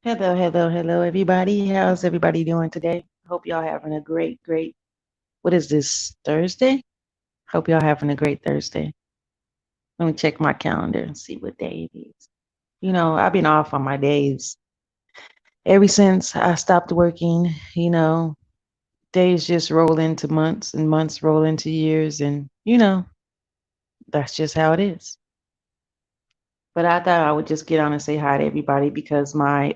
Hello, hello, hello, everybody. How's everybody doing today? Hope y'all having a great. What is this, Thursday? Hope y'all having a great Thursday. Let me check my calendar and see what day it is. I've been off on my days ever since I stopped working. Days just roll into months and months roll into years, and that's just how it is. But I thought I would just get on and say hi to everybody because my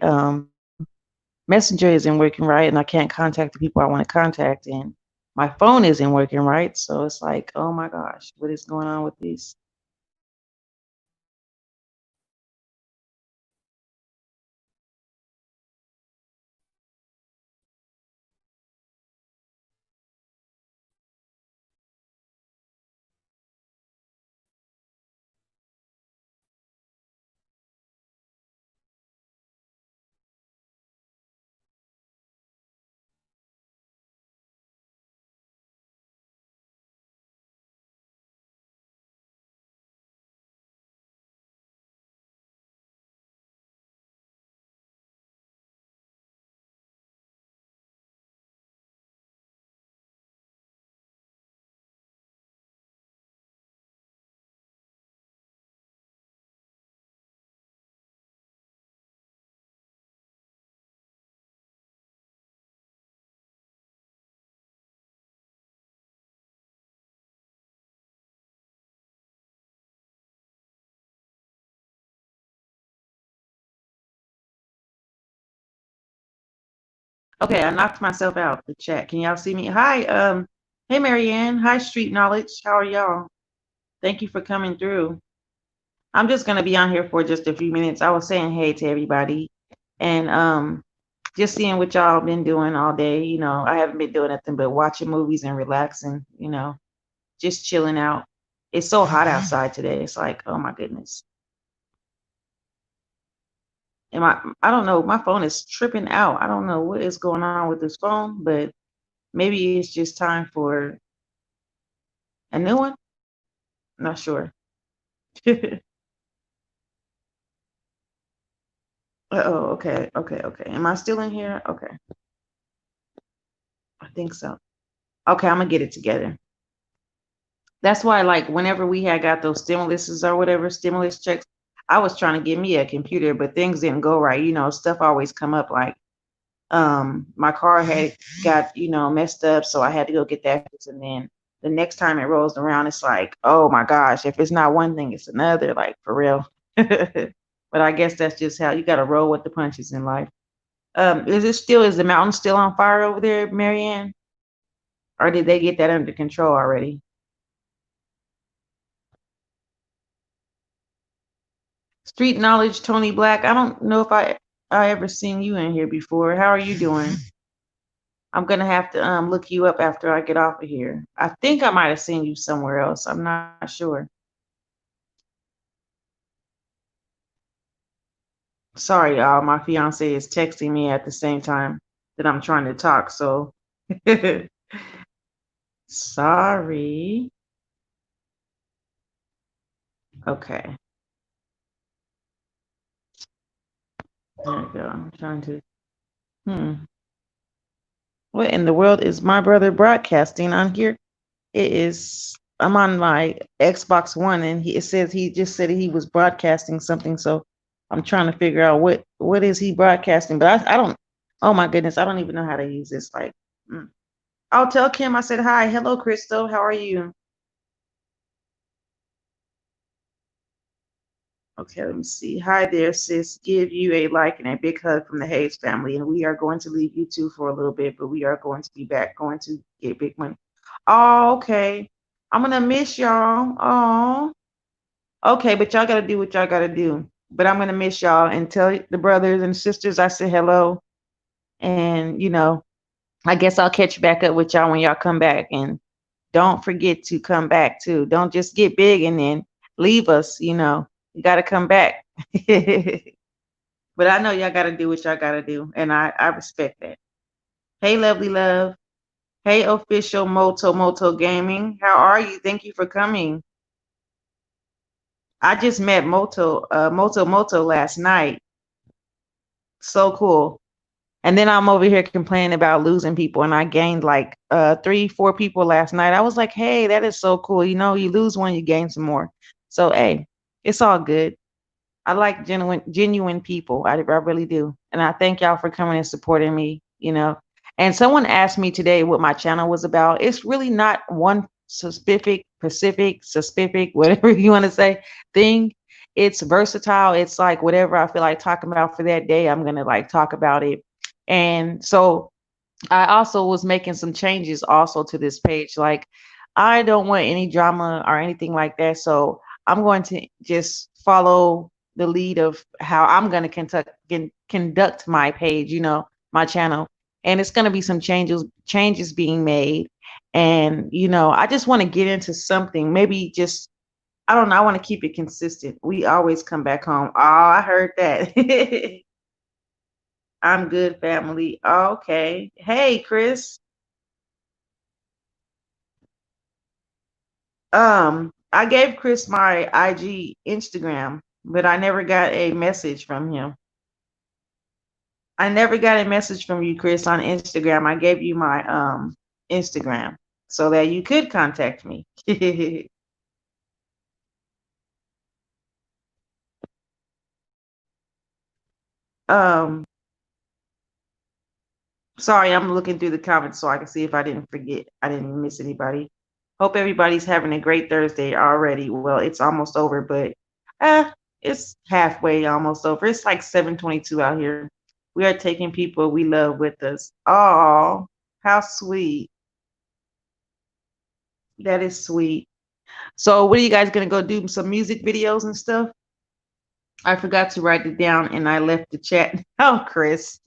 messenger isn't working right and I can't contact the people I want to contact and my phone isn't working right. So it's like, oh my gosh, what is going on with this? Okay, I knocked myself out the chat. Can y'all see me? Hi, hey Marianne. Hi, Street Knowledge. How are y'all? Thank you for coming through. I'm just gonna be on here for just a few minutes. I was saying hey to everybody and just seeing what y'all been doing all day. I haven't been doing nothing but watching movies and relaxing, just chilling out. It's so hot outside today. It's like, oh my goodness. I don't know, my phone is tripping out. I don't know what is going on with this phone, but maybe it's just time for a new one. Not sure. Oh, okay. Am I still in here? Okay, I think so. Okay, I'm gonna get it together. That's why, like, whenever we had got those stimuluses or whatever stimulus checks, I was trying to get me a computer, but things didn't go right. Stuff always come up like my car had got messed up, so I had to go get that fixed. And then the next time it rolls around, it's like, oh my gosh, if it's not one thing, it's another, like for real. But I guess that's just how you got to roll with the punches in life. Is the mountain still on fire over there, Marianne, or did they get that under control already? Street knowledge, Tony Black. I don't know if I ever seen you in here before. How are you doing? I'm gonna have to look you up after I get off of here. I think I might have seen you somewhere else. I'm not sure. Sorry, y'all. My fiance is texting me at the same time that I'm trying to talk. So sorry. Okay. There we go. I'm trying to. Hmm. What in the world is my brother broadcasting on here? It is. I'm on my Xbox One, and it says he just said he was broadcasting something. So I'm trying to figure out what is he broadcasting. But I don't. Oh my goodness, I don't even know how to use this. Like, mm. I'll tell Kim. I said hi, hello, Crystal. How are you? Okay, let me see. Hi there, sis. Give you a like and a big hug from the Hayes family, and we are going to leave you two for a little bit, but we are going to be back, going to get big money. Oh, okay. I'm gonna miss y'all. Oh. Okay, but y'all gotta do what y'all gotta do. But I'm gonna miss y'all and tell the brothers and sisters I said hello. And I guess I'll catch back up with y'all when y'all come back. And don't forget to come back too. Don't just get big and then leave us. You gotta come back. But I know y'all gotta do what y'all gotta do, and I respect that. Hey, lovely love. Hey, official Moto Gaming. How are you? Thank you for coming. I just met Moto last night. So cool. And then I'm over here complaining about losing people, and I gained like 3, 4 people last night. I was like, hey, that is so cool. You know, you lose one, you gain some more. So hey, it's all good. I like genuine people. I really do. And I thank y'all for coming and supporting me, you know. And someone asked me today what my channel was about. It's really not one specific, whatever you want to say, thing. It's versatile. It's like whatever I feel like talking about for that day, I'm gonna like talk about it. And so I also was making some changes also to this page. Like, I don't want any drama or anything like that. So I'm going to just follow the lead of how I'm going to conduct my page, you know, my channel. And it's going to be some changes being made. And, you know, I just want to get into something, maybe just, I don't know, I want to keep it consistent. We always come back home. Oh, I heard that. I'm good, family. Okay. Hey, Chris. I gave Chris my IG Instagram, but I never got a message from him. I never got a message from you, Chris, on Instagram. I gave you my Instagram so that you could contact me. um, sorry, I'm looking through the comments so I can see if I didn't forget. I didn't miss anybody. Hope everybody's having a great Thursday already. Well, it's almost over, but it's halfway almost over. It's like 7:22 out here. We are taking people we love with us. Oh, how sweet. That is sweet. So what are you guys gonna go do? Some music videos and stuff? I forgot to write it down and I left the chat. Oh, Chris.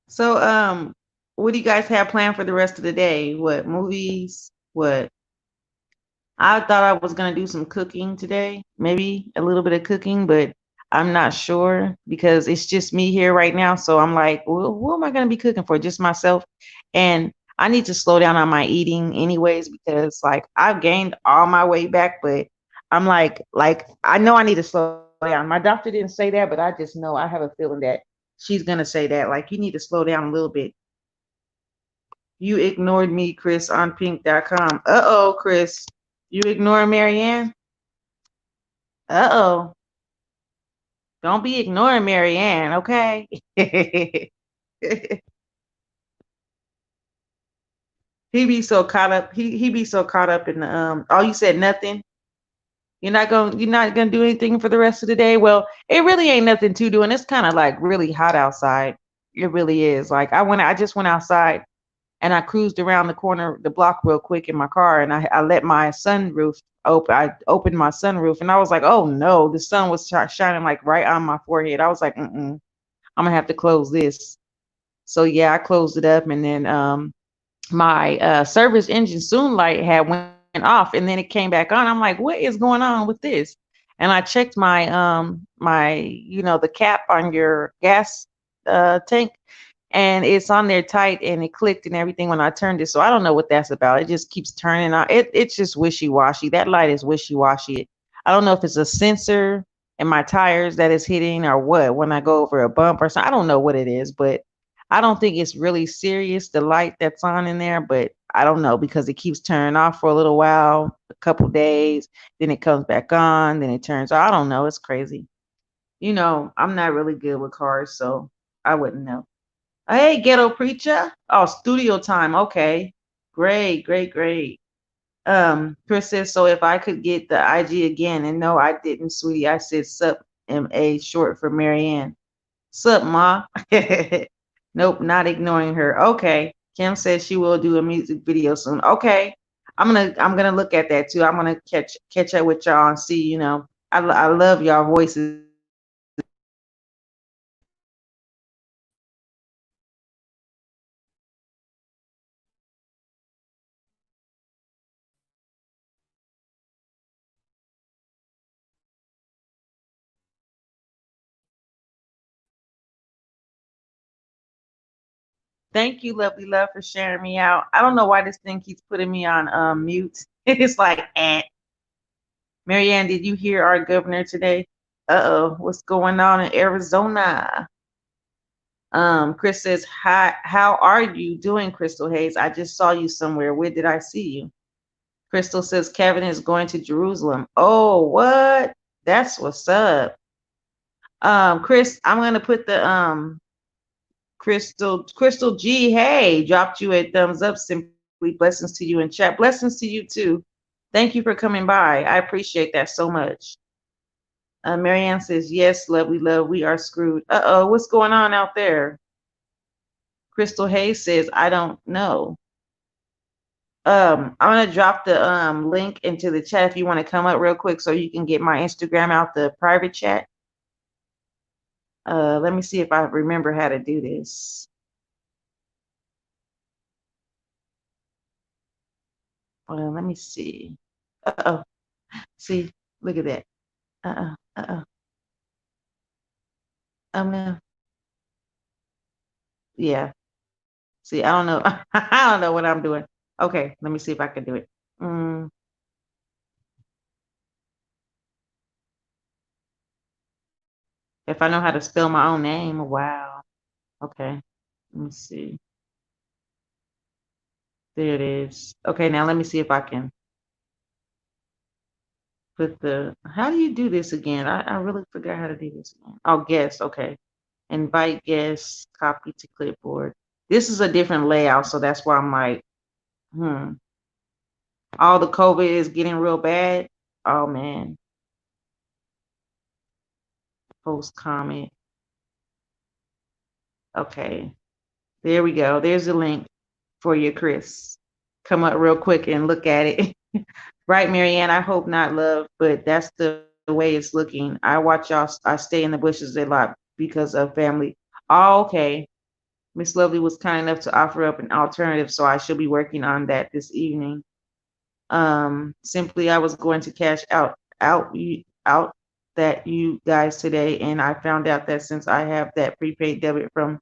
So what do you guys have planned for the rest of the day? What movies? What? I thought I was gonna do some cooking today, maybe a little bit of cooking, but I'm not sure because it's just me here right now. So I'm like, well, who am I gonna be cooking for? Just myself. And I need to slow down on my eating anyways because like I've gained all my weight back, but I'm like I know I need to slow down. My doctor didn't say that, but I just know I have a feeling that she's gonna say that. Like you need to slow down a little bit. You ignored me, Chris, on pink.com. Uh-oh, Chris. You ignore Marianne? Uh-oh. Don't be ignoring Marianne, okay? He be so caught up. He be so caught up in the oh, you said nothing. You're not gonna do anything for the rest of the day. Well, it really ain't nothing to do, and it's kind of like really hot outside. It really is. Like I just went outside and I cruised around the block real quick in my car, and I let my sunroof open. I opened my sunroof, and I was like, oh no, the sun was shining like right on my forehead. I was like, I'm gonna have to close this. So yeah, I closed it up, and then my service engine soon light had went off, and then it came back on. I'm like, what is going on with this? And I checked my the cap on your gas tank, and it's on there tight and it clicked and everything when I turned it. So I don't know what that's about. It just keeps turning on. It's just wishy-washy. That light is wishy-washy. I don't know if it's a sensor in my tires that is hitting or what when I go over a bump or something. I don't know what it is, but I don't think it's really serious, the light that's on in there, but I don't know because it keeps turning off for a little while, a couple days, then it comes back on, then it turns off. I don't know. It's crazy. You know, I'm not really good with cars, so I wouldn't know. Hey, ghetto preacher. Oh, studio time. Okay. Great, great, great. Chris says, so if I could get the IG again, and no, I didn't, sweetie. I said sup MA short for Marianne. Sup, ma? Nope, not ignoring her. Okay. Kim says she will do a music video soon. Okay. I'm gonna look at that too. I'm gonna catch up with y'all and see, you know. I love y'all voices. Thank you, lovely love, for sharing me out. I don't know why this thing keeps putting me on mute. It's like, Marianne, did you hear our governor today? Uh-oh, what's going on in Arizona? Chris says, hi, how are you doing, Crystal Hayes? I just saw you somewhere. Where did I see you? Crystal says Kevin is going to Jerusalem. Oh, what? That's what's up. Chris, I'm gonna put the Crystal G, hey, dropped you a thumbs up. Simply blessings to you in chat. Blessings to you too. Thank you for coming by. I appreciate that so much. Marianne says, yes, lovely love, we are screwed. Uh-oh, what's going on out there? Crystal Hayes says, I don't know. I'm gonna drop the link into the chat if you want to come up real quick so you can get my Instagram out the private chat. Let me see if I remember how to do this. Let me see. Uh-oh. See, look at that. Uh-oh. No. Yeah. See, I don't know. I don't know what I'm doing. Okay, let me see if I can do it. If I know how to spell my own name, wow. Okay, let me see. There it is. Okay, now let me see if I can put the, how do you do this again? I really forgot how to do this again. Oh, guest, okay. Invite guests, copy to clipboard. This is a different layout, so that's why I'm like, all the COVID is getting real bad. Oh man. Post comment. Okay. There we go. There's the link for you, Chris. Come up real quick and look at it. Right, Marianne? I hope not, love, but that's the way it's looking. I watch y'all. I stay in the bushes a lot because of family. Oh, okay. Miss Lovely was kind enough to offer up an alternative, so I should be working on that this evening. Simply, I was going to cash out that you guys today, and I found out that since I have that prepaid debit from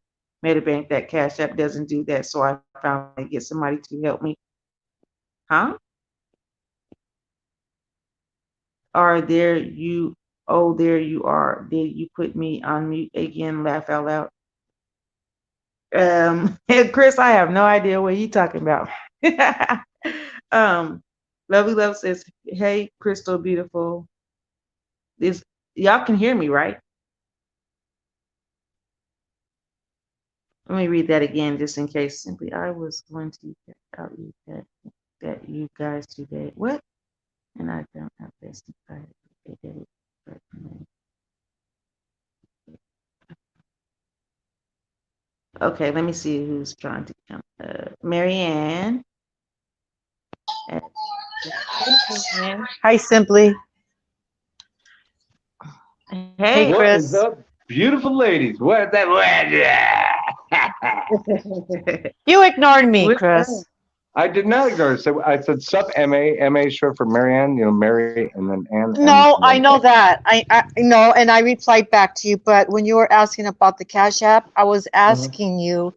Medibank, that Cash App doesn't do that. So I found to get somebody to help me. Huh? Are there you? Oh, there you are. Did you put me on mute again? Laugh out loud. Chris, I have no idea what you're talking about. Lovely Love says, "Hey, Crystal, beautiful. This y'all can hear me, right? Let me read that again, just in case. Simply, I was going to out you that you guys today. What? And I don't have this. Okay, let me see who's trying to come. Marianne. Hi, Simply. Hey, what Chris. is up, beautiful ladies? What's that? You ignored me, Chris. I did not ignore it. So I said sup, MA. MA is short for Marianne, Mary, and then Ann, M, No, and I then know A. that. I know, and I replied back to you. But when you were asking about the Cash App, I was asking you,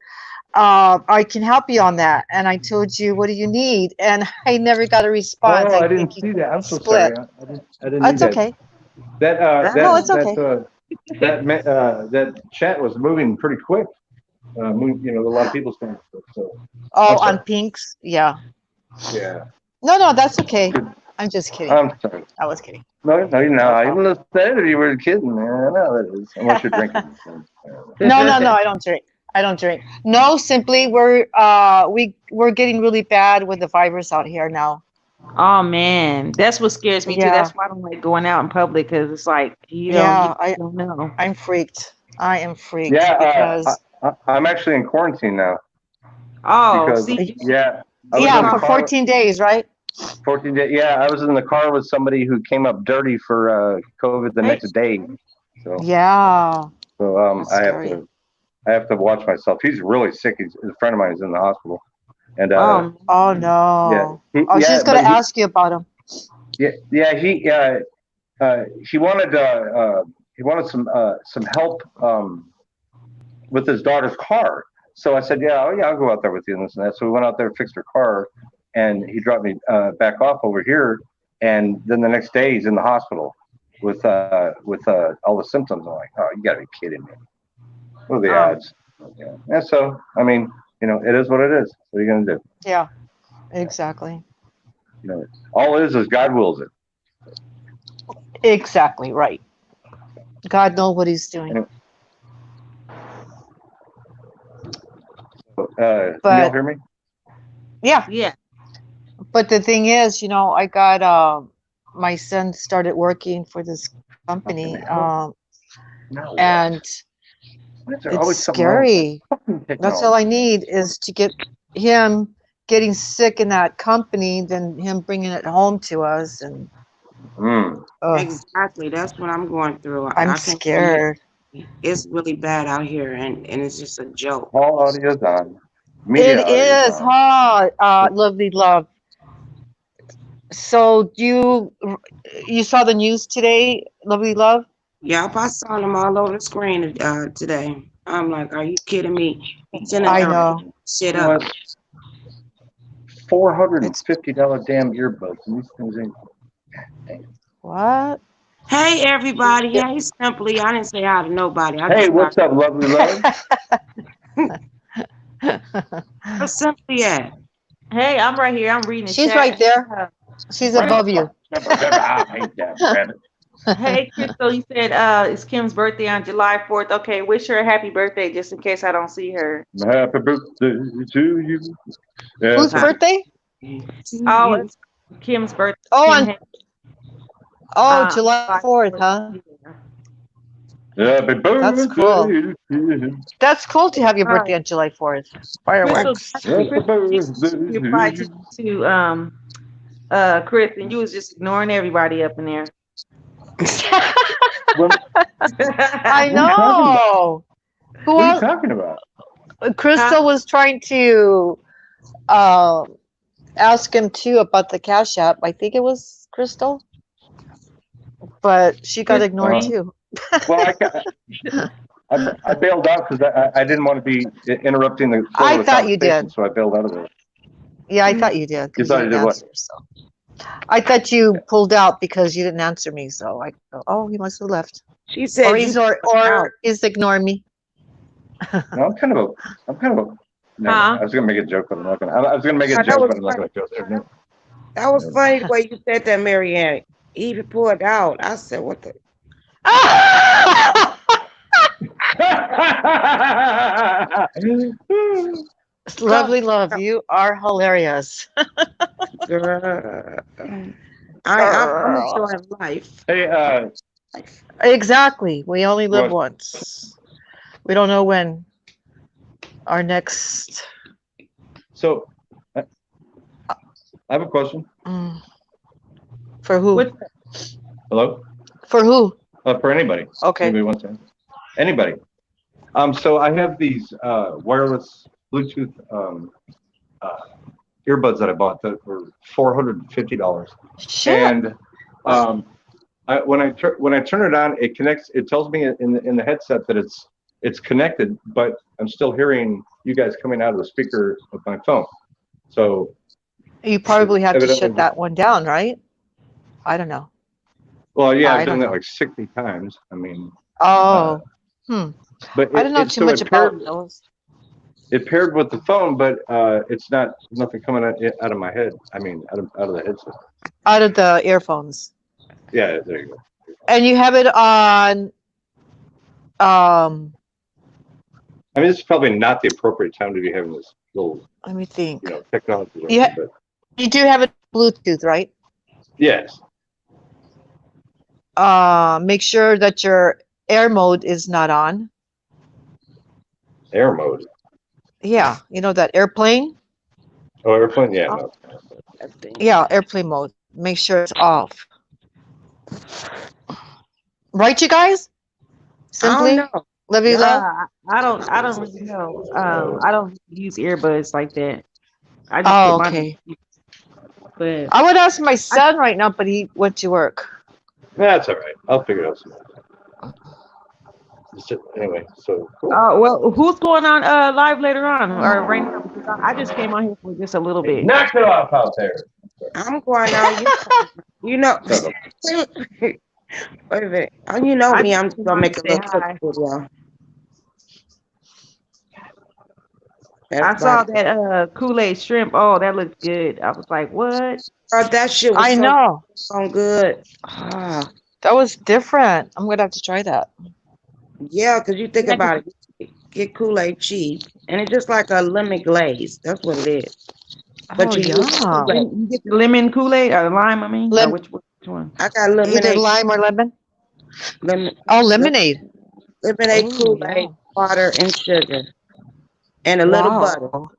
I can help you on that, and I told you, what do you need? And I never got a response. Oh, I I think didn't you see that. I'm so split. sorry. I didn't need It's that. okay. That No, it's okay. that chat was moving pretty quick. A lot of people saying stuff. So Oh, I'm on sorry. Pinks, yeah. Yeah. No, that's okay. I'm just kidding. I'm sorry. I was kidding. No, No I even problem. said you were kidding, man. I know that is. Unless you're drinking. No, I don't drink. I don't drink. No, simply we're getting really bad with the virus out here now. Oh man, that's what scares me too. Yeah, That's why I don't like going out in public because it's like you yeah, don't know. I'm freaked. I am freaked Yeah, because I'm actually in quarantine now Oh, because see, I was you yeah, in the for call. car 14 days, right? 14 days. Yeah, I was in the car with somebody who came up dirty for COVID the Hey, next day. So Yeah, that's scary. I have to watch myself. He's really sick. A friend of mine is in the hospital, and Oh yeah, no. I was just gonna ask you about him. yeah he wanted some help with his daughter's car. So I said, yeah, oh yeah, I'll go out there with you and this and that. So we went out there, fixed her car, and he dropped me back off over here. And then the next day he's in the hospital with all the symptoms. I'm like, oh, you gotta be kidding me. What are the odds? Yeah. And so, I mean, it is what it is. What are you gonna do? Yeah, exactly. All it is God wills it. Exactly right. God knows what he's doing. Can y'all hear me? Yeah, Yeah. but the thing is, I got my son started working for this company, No. and Why is there it's always something wrong with scary. fucking That's all I technology? need is to get him getting sick in that company, then him bringing it home to us, and Mm. Exactly. That's what I'm going through. I'm I can't believe scared. it's really bad out here, and it's just a joke. All audio's on. Media It audio's is, on. huh? Lovely love. So you saw the news today, Lovely love? Yep, I saw them all over the screen today. I'm like, are you kidding me? He's in I there know. shit up. What? $450 damn earbuds. And these things ain't. What? Hey, everybody. Hey, Simply. I didn't say hi to nobody. I Hey, just what's up, lovely love? Where's Simply at? Hey, I'm right here. I'm reading the She's chat. right there. She's above you. I hate that rabbit. Hey, Crystal, you said it's Kim's birthday on July 4th. Okay, wish her a happy birthday just in case I don't see her. Happy birthday to you. Whose Happy birthday? Oh, it's Kim's birthday. Oh, Kim July 4th, huh? Happy birthday. That's cool. to you. That's cool to have your birthday on July 4th. Fireworks. Happy birthday You replied to you. to Chris, and you was just ignoring everybody up in there. I know. Who What are you else? talking about? Crystal was trying to ask him too about the Cash App. I think it was Crystal, but she got ignored too. Well, I bailed out because I didn't want to be interrupting the flow I of the thought you conversation, did. so I bailed out of there. Yeah, I thought you did. 'Cause You thought I didn't did what? answer, so. I thought you pulled out because you didn't answer me. So I go, oh, he must have left, She said, or he's or is ignoring me. No, I'm kind of a. No, Huh? I was gonna make a joke, but I'm not gonna. I was gonna make a That joke, was but I'm not gonna go there. No. that was funny the way you said that, Marianne. He even pulled out. I said, what the? Lovely love, you are hilarious. Girl. I'm enjoying life. Hey, Exactly. We only live What? once. We don't know when our next. so I have a question. For who? What- Hello, For who? for anybody. Okay. Anybody wants to? Anybody. So I have these wireless Bluetooth earbuds that I bought that were $450. Shit. And when I turn it on, it connects. It tells me in the headset that it's connected, but I'm still hearing you guys coming out of the speaker of my phone. So You probably have to evidently- shut that one down, right? I don't know. well, yeah, I I've done don't that know. like 60 times. I mean, Oh, but I don't know too much about paired, those. it paired with the phone, but it's nothing coming out of my head. I mean, out of the headset. Out of the earphones. Yeah, there you go. And you have it on, I mean, this is probably not the appropriate time to be having this little, let me think. technology. Yeah. But You do have it Bluetooth, right? yes, Make sure that your air mode is not on. air mode. Yeah, you know that airplane? Oh, airplane. Yeah, no. Yeah, airplane mode. Make sure it's off. Right, you guys? Simply, I don't know. Lovely love. I don't really know. I don't use earbuds like that. I just Oh, put my okay. but I would ask my son right now, but he went to work. That's all right. I'll figure it out sometime. Anyway, so cool. Well, who's going on live later on or right now? Because I just came on here for just a little bit. Knock it off out there. I'm going out. You know. Wait a minute. You know I me. I'm just just gonna make a say little quick hi. video. I saw Everybody. that Kool-Aid shrimp. Oh, that looks good. I was like, what? Oh, that shit was I so know. good. Ah, That was different. I'm gonna have to try that. yeah, because you think Yeah, 'cause- about it, get Kool-Aid cheap, and it's just like a lemon glaze. That's what it is. But Oh, you use yeah. Kool-Aid. You get the lemon Kool-Aid or lime, I mean? Or Lim which one? I got Either lemonade, lime or lemon. lemon, Oh, lemonade. lemonade Oh, Kool-Aid, yeah. water, and sugar, and a little butter. Wow.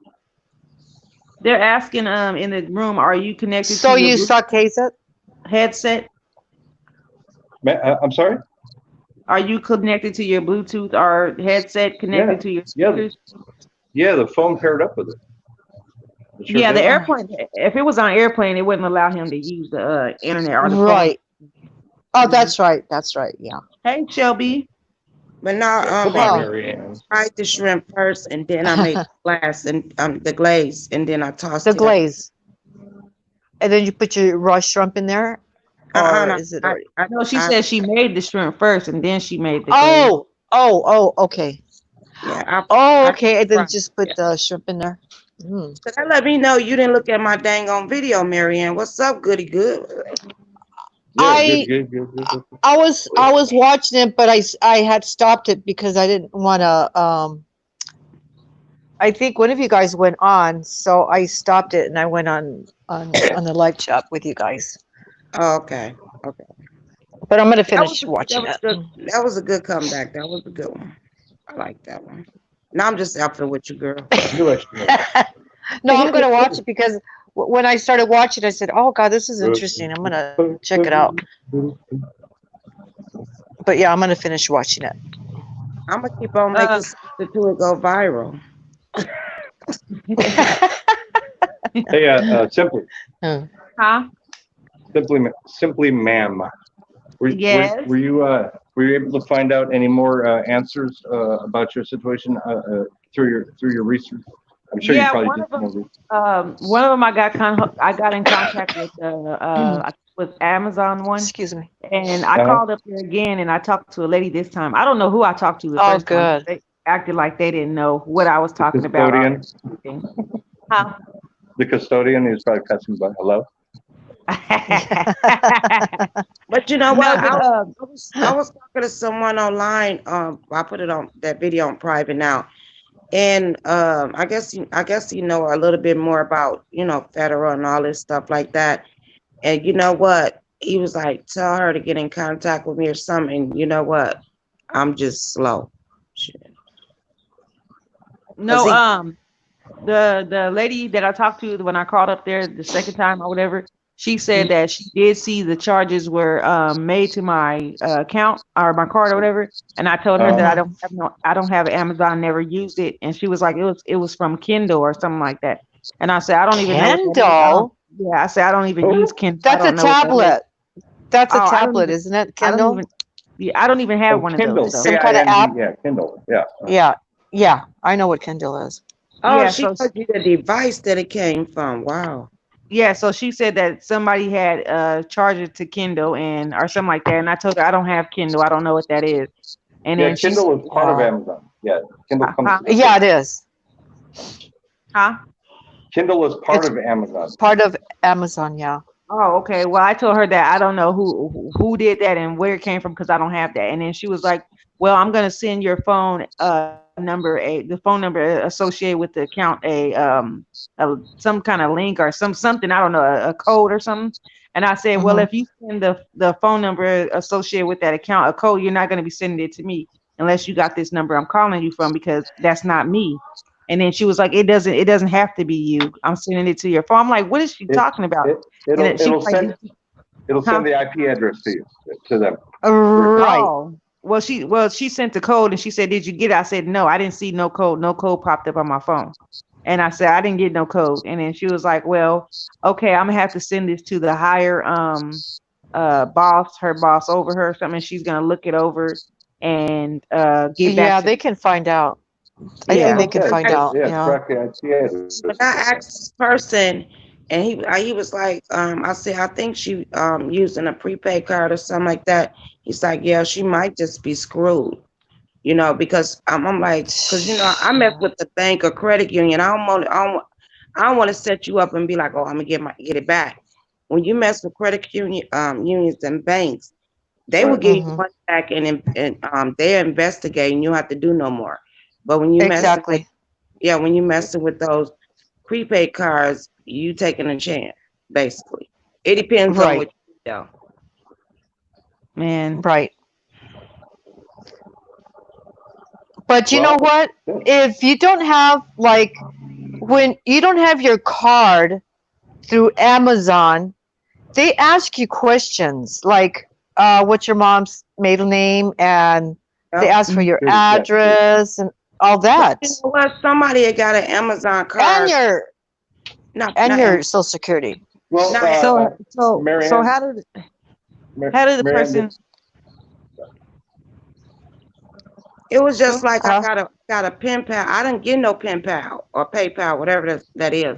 They're asking in the room, are you connected So to your you Bluetooth sautees it? headset? I'm sorry. Are you connected to your Bluetooth or headset connected to your Yeah. speakers? Yeah, the phone paired up with it. It sure Yeah, the did. airplane. If it was on airplane, it wouldn't allow him to use the internet or the phone. Right. Oh, Mhm. that's right. That's right. Yeah. Hey, Shelby. But now, Come Huh. on, Mary Ann. fried the shrimp first, and then I made the glaze, and then I tossed The it up. glaze. And then you put your raw shrimp in there? Or No, is it already? No, she I- said she made the shrimp first and then she made the glaze. Okay. yeah. Oh, I- okay. And then right, just put yeah. the shrimp in there. Mm. So that let me know you didn't look at my dang on video, Marianne. What's up, goody good? I- Good. I was watching it, but I had stopped it because I didn't want to. I think one of you guys went on, so I stopped it and I went on the live chat with you guys. Oh, okay. But I'm gonna That finish was, watching that was it. good. That was a good comeback. That was a good one. I like that one. Now I'm just out there with you, girl. No, I'm gonna watch it because when I started watching, I said, "Oh God, this is interesting. I'm gonna check it out." But yeah, I'm gonna finish watching it. I'm gonna keep on making something to it go viral. Hey, Huh? simply, ma'am. Yes. Were you able to find out any more answers about your situation through your research? I'm sure Yeah, you probably one did of them- more research. One of them I got in contact with Amazon one, Excuse me. and I called up there again and I talked to a lady this time. I don't know who I talked to the Oh, first time. good. They acted like they didn't know what I was talking about. or anything. Huh? The custodian is probably passing by. Hello. But you know No, what? but, I was talking to someone online. I put it on that video on private now, and I guess you know a little bit more about federal and all this stuff like that. And you know what? He was like, tell her to get in contact with me or something. You know what? I'm just slow. Shit. No, Was the lady that I talked to when I called up there the second time or whatever, she said that she did see the charges were made to my account or my card or whatever, and I told her that I don't have Amazon, never used it, and she was like it was from Kindle or something like that, and I said I don't even know what that is. Kindle? Yeah, I said I don't even use Kindle. That's a tablet. That's a Oh, I don't tablet, even- isn't it? I Kindle? Oh, don't even have one of Kindle. those. So. Some kind of app? Yeah, Kindle. Yeah. Yeah. I know what Kindle is. Oh, Yeah, she so- told you the device that it came from. Wow. Yeah, so she said that somebody had charged it to Kindle and or something like that, and I told her I don't have Kindle. I don't know what that is. And Yeah, then she Kindle is part of Amazon. Yeah, Kindle comes. Yeah, it is. huh? Kindle is part of Amazon. Part of Amazon, yeah. Oh, okay. Well, I told her that I don't know who did that and where it came from because I don't have that. And then she was like, "Well, I'm gonna send your phone the phone number associated with the account some kind of link or something I don't know a code or something." And I said, "Well, if you send the phone number associated with that account a code, you're not gonna be sending it to me unless you got this number I'm calling you from because that's not me." And then she was like, "It doesn't have to be you. I'm sending it to your phone." I'm like, "What is she talking about?" It'll send the IP address to them. Right. Oh, well, she sent the code and she said, "Did you get it?" I said, "No, I didn't see no code. No code popped up on my phone." And I said, "I didn't get no code." And then she was like, "Well, okay, I'm gonna have to send this to the higher boss, her boss over her or something. She's gonna look it over and get back Yeah, to they can find out. I Yeah. think they can Okay. find out. Yeah, Yeah. correct. Yeah, But I asked this person, and he was like, I said, I think she using a prepaid card or something like that. He's like, yeah, she might just be screwed, because I'm like, because I mess with the bank or credit union. I don't want to set you up and be like, oh, I'm gonna get it back. When you mess with credit unions and banks, they will Right. give you Mhm. money back and they're investigating. You don't have to do no more. But when you messing with Exactly. when you messing with those prepaid cards, you taking a chance, basically. It depends on Right. what you do. man. Right. But you know Well, what? yeah. If you don't have like when you don't have your card through Amazon, they ask you questions like what's your mom's maiden name, and they Yep. ask for your Good, yeah. address and all But that. you know what? Somebody had got an Amazon And card. Not your Amazon. social security. Well, Not So Marianne, how did the Marianne, person It was just go? like I Huh? got a pen pal. I didn't get no pen pal or PayPal, whatever that is.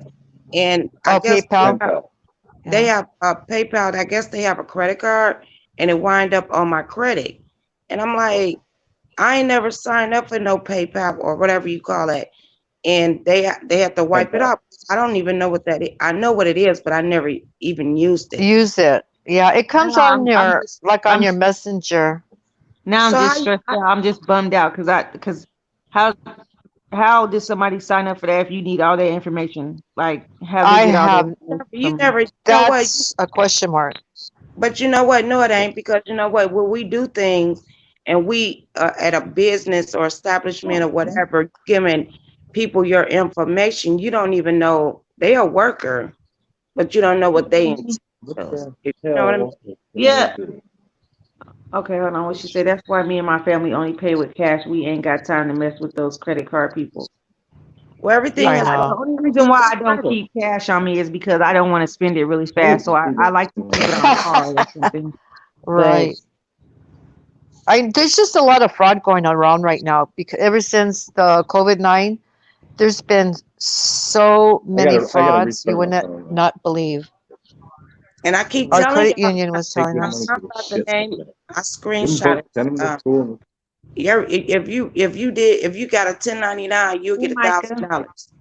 And I Oh, guess PayPal. they Yeah. have a PayPal. I guess they have a credit card, and it wind up on my credit. And I'm like, I ain't never signed up for no PayPal or whatever you call it. And they have to wipe it PayPal. out. I don't even know what that is. I know what it is, but I never even used it. Use it. Yeah, it comes Nah, on I'm your just like on I'm your messenger. now I'm So just stressed out. I'm just bummed out because how how did somebody sign up for that if you need all that information? Like how they I get all that have information you from you? never, what? that's a question mark. But you know what? No, it ain't, because you know what? When we do things and we at a business or establishment or whatever, giving people your information, you don't even know they a worker, but you don't know what they entails. You know what I mean? Yeah. Okay, hold on. What she said? That's why me and my family only pay with cash. We ain't got time to mess with those credit card people. Well, everything I Yeah, is the know. only reason why I don't keep cash on me is because I don't want to spend it really fast. So I like to keep it on card or something. But Right. There's just a lot of fraud going on around right now because ever since the COVID-19, there's been so many I gotta frauds you restart my would phone. not believe. And I keep Our telling credit y'all, union was Take telling your I money us. to found the out the shit. name. I Send screenshot it. them to school. If you got a 1099, you'll hey, get Micah, $1,000,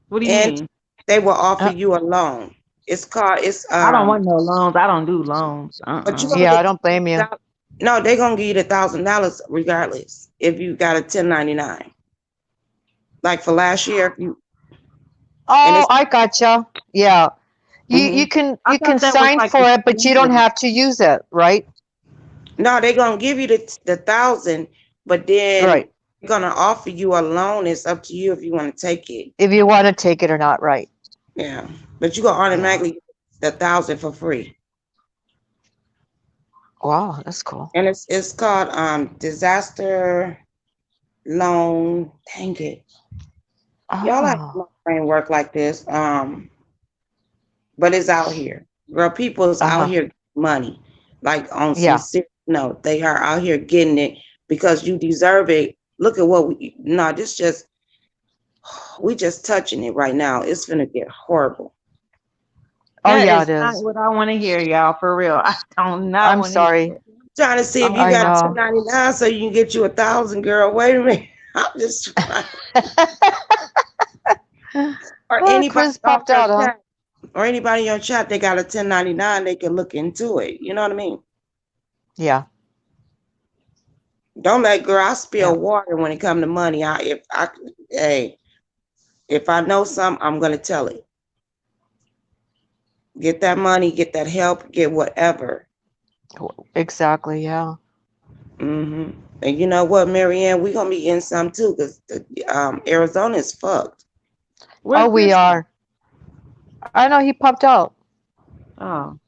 what do you and mean? they will offer Uh, you a loan. It's I don't want no loans. I don't do loans. but you Uh-uh. gonna yeah, I get don't blame you. no, they're gonna give you $1,000 regardless if you got a 1099. Like for last year, if you and Oh, it's I gotcha. Yeah. You mhm. can I you can thought that was sign like for it, but you don't extended. have to use it, right? No, they're gonna give you the 1,000, but then Right. they're gonna offer you a loan. It's up to you if you want to take it. If you want to take it or not, right? Yeah, but you gonna Yeah. automatically get the 1,000 for free. Wow, that's cool. And it's called disaster loan. Dang it. Y'all like Oh. my brain work like this. But it's out here. Girl, people's out Uh-huh. here getting money. Like on some Yeah. serious note. They are out here getting it because you deserve it. Look at what we just touching it right now. It's gonna get horrible. Oh That yeah, is it not is. what I want to hear, y'all. For real, I don't not I'm want to hear sorry. it. Trying to see if you I'm I got not. know. 1099 so you can get you 1,000, girl. Wait a minute. I'm just trying. Or Well, anybody Chris on popped your out, huh? chat, or anybody on chat, they got a 1099, they can look into it. You know what I mean? Yeah. Don't let girl, I Yeah. spill water when it come to money. If I know something, I'm gonna tell it. Get that money, get that help, get whatever. Exactly. Yeah. Hmm. And you know what, Marianne, we gonna be in some too, because Arizona is fucked. Where's Oh, we Chris? are. I know he popped out, Oh,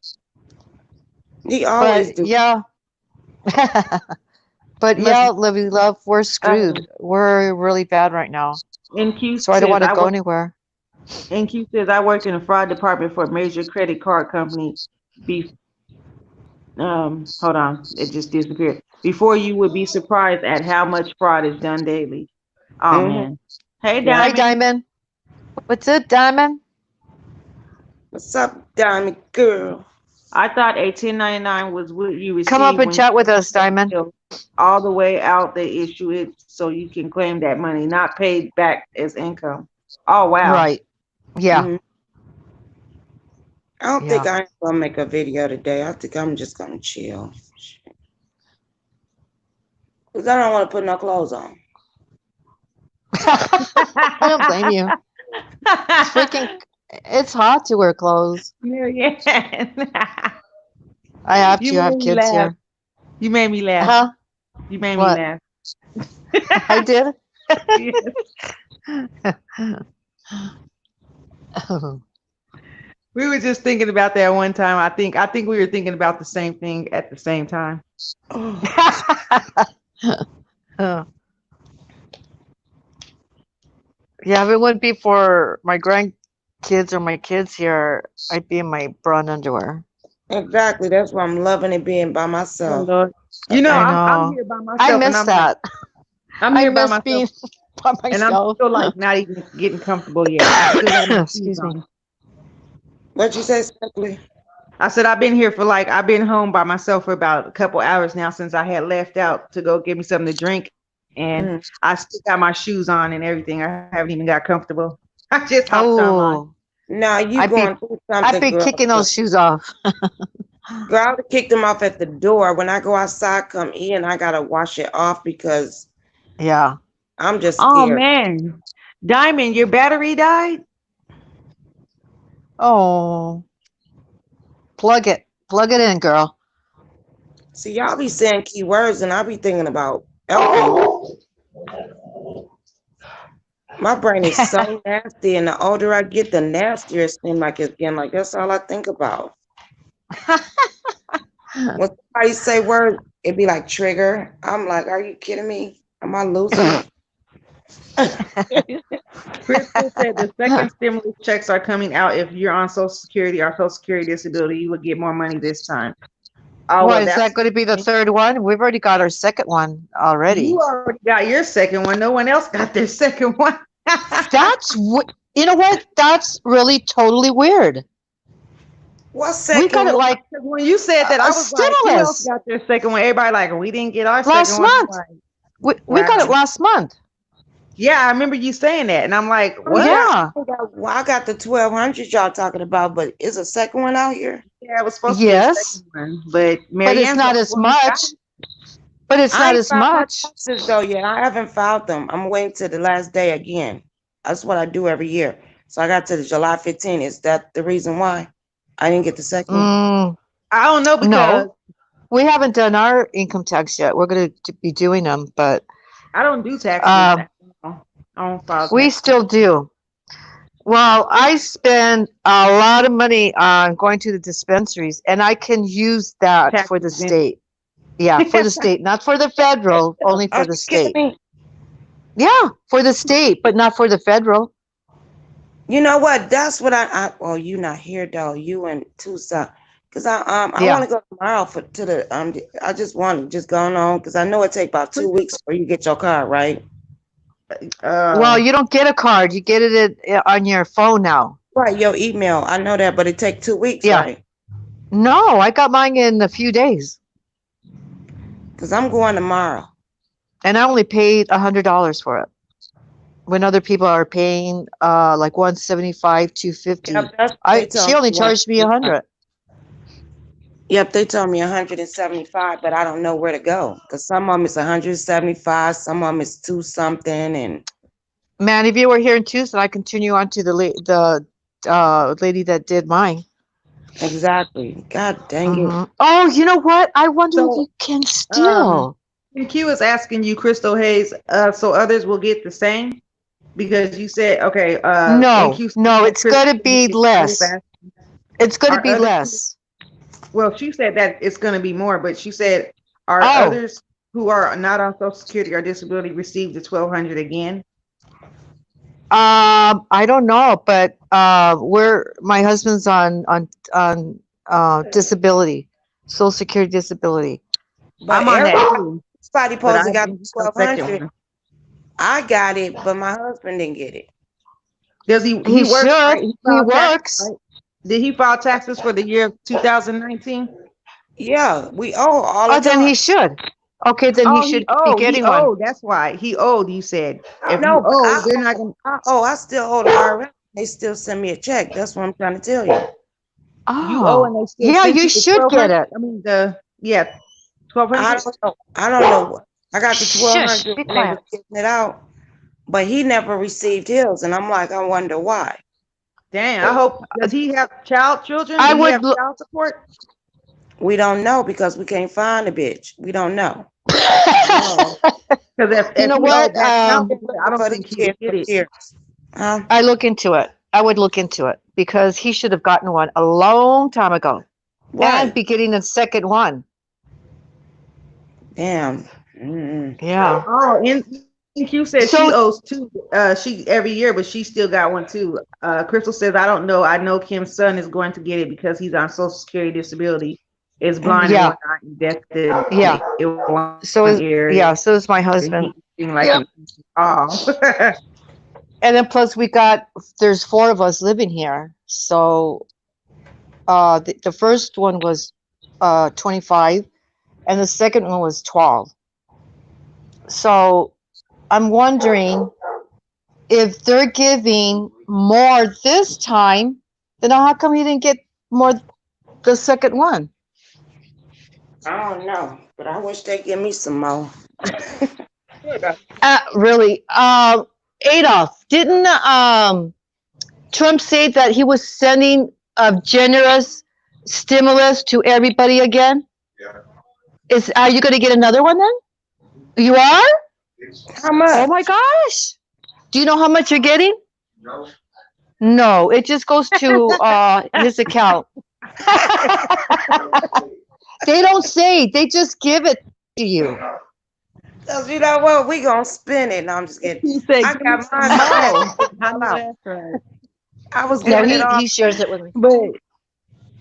He always but do. yeah. But must yeah, Livy Love, we're screwed. um, We're really bad right now. NQ So I don't says want to I go work. anywhere. NQ says I worked in the fraud department for a major credit card company. Be Hold on, it just disappeared. Before you would be surprised at how much fraud is done daily. Oh Mhm. man. Hey Yeah. Hi, Diamond. Diamond. What's it, Diamond? What's up, Diamond girl? I thought a 1099 was what you Come up receive and when chat with us, you Diamond. bill all the way out. They issue it so you can claim that money, not paid back as income. Oh wow. Right. Yeah. Mhm. I don't think Yeah. I'm gonna make a video today. I think I'm just gonna chill. Cause I don't want to put no clothes on. I don't blame you. It's freaking, it's hot to wear clothes. Marianne. I have You to have made me kids laugh. here. You made me laugh. Huh? You made me What? laugh. I did? We were just thinking about that one time. I think we were thinking about the same thing at the same time. Yeah, if it wouldn't be for my grandkids or my kids here, I'd be in my bra underwear. Exactly. That's why I'm loving it being by Oh myself. Lord. You know, I I'm know. here by I myself and miss I'm like, that. I'm I here by miss myself being by and I'm myself. still like not even getting comfortable yet. I still got my shoes Excuse me. on. What you say, Stokely? I said I've been here for like I've been home by myself for about a couple hours now since I had left out to go get me something to drink, and Mm. I still got my shoes on and everything. I haven't even got comfortable. I just hopped online. Oh, Now you I'd be going through I'd something, be girl. kicking those shoes off. Girl, I would kick them off at the door. When I go outside, come in, I gotta wash it off because Yeah. I'm just Oh scared. man, Diamond, your battery died. Oh, plug it. Plug it in, girl. See, y'all be saying key words, and I be thinking about elking. My brain is so nasty, and the older I get, the nastier it seems like it's getting. Like that's all I think about. When somebody say words, it be like trigger. I'm like, are you kidding me? Am I losing it? Crystal said the second stimulus checks are coming out. If you're on Social Security or Social Security disability, you would get more money this time. Oh Why well, is that that's going to be the third one? We've already got our second one you already. already got your second one. No one else got their second one. That's you know what? That's really totally weird. What We got second it one? like When you said that, a I was like, who else stimulus got their second one? Everybody like, we didn't get our last second one. I'm month. like, We got it wow. last month. Yeah, I remember you saying that, and I'm like, Oh, what? Yeah. I got the 1200 y'all talking about, but is a second one out here? Yeah, it was supposed to be a Yes, second one, but but it's Marianne's the not only as one who got much. it. But it's I not ain't as filed my much. taxes though yet. I haven't filed them. I'm waiting till the last day again. That's what I do every year. So I got to the July 15th. Is that the reason why I didn't get the second one? Mm, I don't know because no, we haven't done our income tax yet. We're going to be doing them, but I don't do taxes. um, I don't file we taxes. still do. Well, I spend a lot of money on going to the dispensaries, and I can use that Tax for the exempt. state. Yeah, for the state, not for the federal, only Are for the you kidding state. me? Yeah, for the state, but not for the federal. You know what? That's what well, you not here though. You in Tucson. Cause I want Yeah. to go tomorrow to the I just want to just go on because I know it take about 2 weeks before you get your card, right? Well, you don't get a card. You get it on your phone now. Right, your email. I know that, but it take 2 weeks, Yeah. right? No, I got mine in a few days, Cause I'm going tomorrow. and I only paid $100 for it. When other people are paying like $175, $250. Yep, that's what they She told only me. charged me $100. Yep, they told me 175, but I don't know where to go. Cause some of them is 175, some of them is two something, and Man, if you were here in Tucson, I continue on to the lady that did mine. exactly. God dang it. Mhm. Oh, you know what? I wonder if So, you can um, still. Q is asking you, Crystal Hayes, so others will get the same because you said okay. No, NQ no, said it's Crystal going to be Hayes was less. asking, It's going to are be others? less. Well, she said that it's going to be more, but she said are Oh, others who are not on Social Security or disability receive the 1,200 again? I don't know, but my husband's on disability. Social Security disability. But I'm on that too, everybody but I supposed to got haven't the used the second 1200. one. I got it, but my husband didn't get it. Does he He works, should. right? He filed taxes, works. right? Did he file taxes for the year 2019? Yeah, we owe all Oh, the then time. he should. Okay, then he Oh, should be he getting one. owed. That's why he owed. You said if No, you but owe, they're not gonna. I still owe the IRS. They still send me a check. That's what I'm trying to tell you. You owe, and Oh, they still yeah, send you you the should get 1200. it. I mean the 1200. I don't know. I don't know what. I got the Shush, 1200 be and they was quiet. getting it out, but he never received his, and I'm like, I wonder why. Damn. I hope. Does he have children? I Do he would have look. child support? We don't know because we can't find the bitch. We don't know. No. Because if You know he what? owed that child Been support, I looking don't for think this he would kid get for it. years. Huh? I look into it. I would look into it because he should have gotten one a long time ago and Right. be getting a second one. Damn. Mm-mm. Yeah. Oh, and Q said So- she owes two. She every year, but she still got one too. Crystal says, "I don't know. I know Kim's son is going to get it because he's on Social Security disability. Is blind Yeah. and one eye and deaf. Yeah. It one So is ear. yeah. So is my And husband. he seemed like Yep. oh. And then plus there's 4 of us living here. So the first one was 25 and the second one was 12. So I'm wondering if they're giving more this time, then how come he didn't get more the second one? I don't know, but I wish they'd give me some more. Really, Adolf, didn't Trump say that he was sending a generous stimulus to everybody again? Yeah. Are you going to get another one then? You are? How much? Oh my gosh! Do you know how much you're getting? No. No, it just goes to his account. They don't say; they just give it to you. Because you know what? We gonna spend it. No, I'm just kidding. He said, I "Give got me mine. some more." I know that's right. I was No, giving it all. he shares it with me. But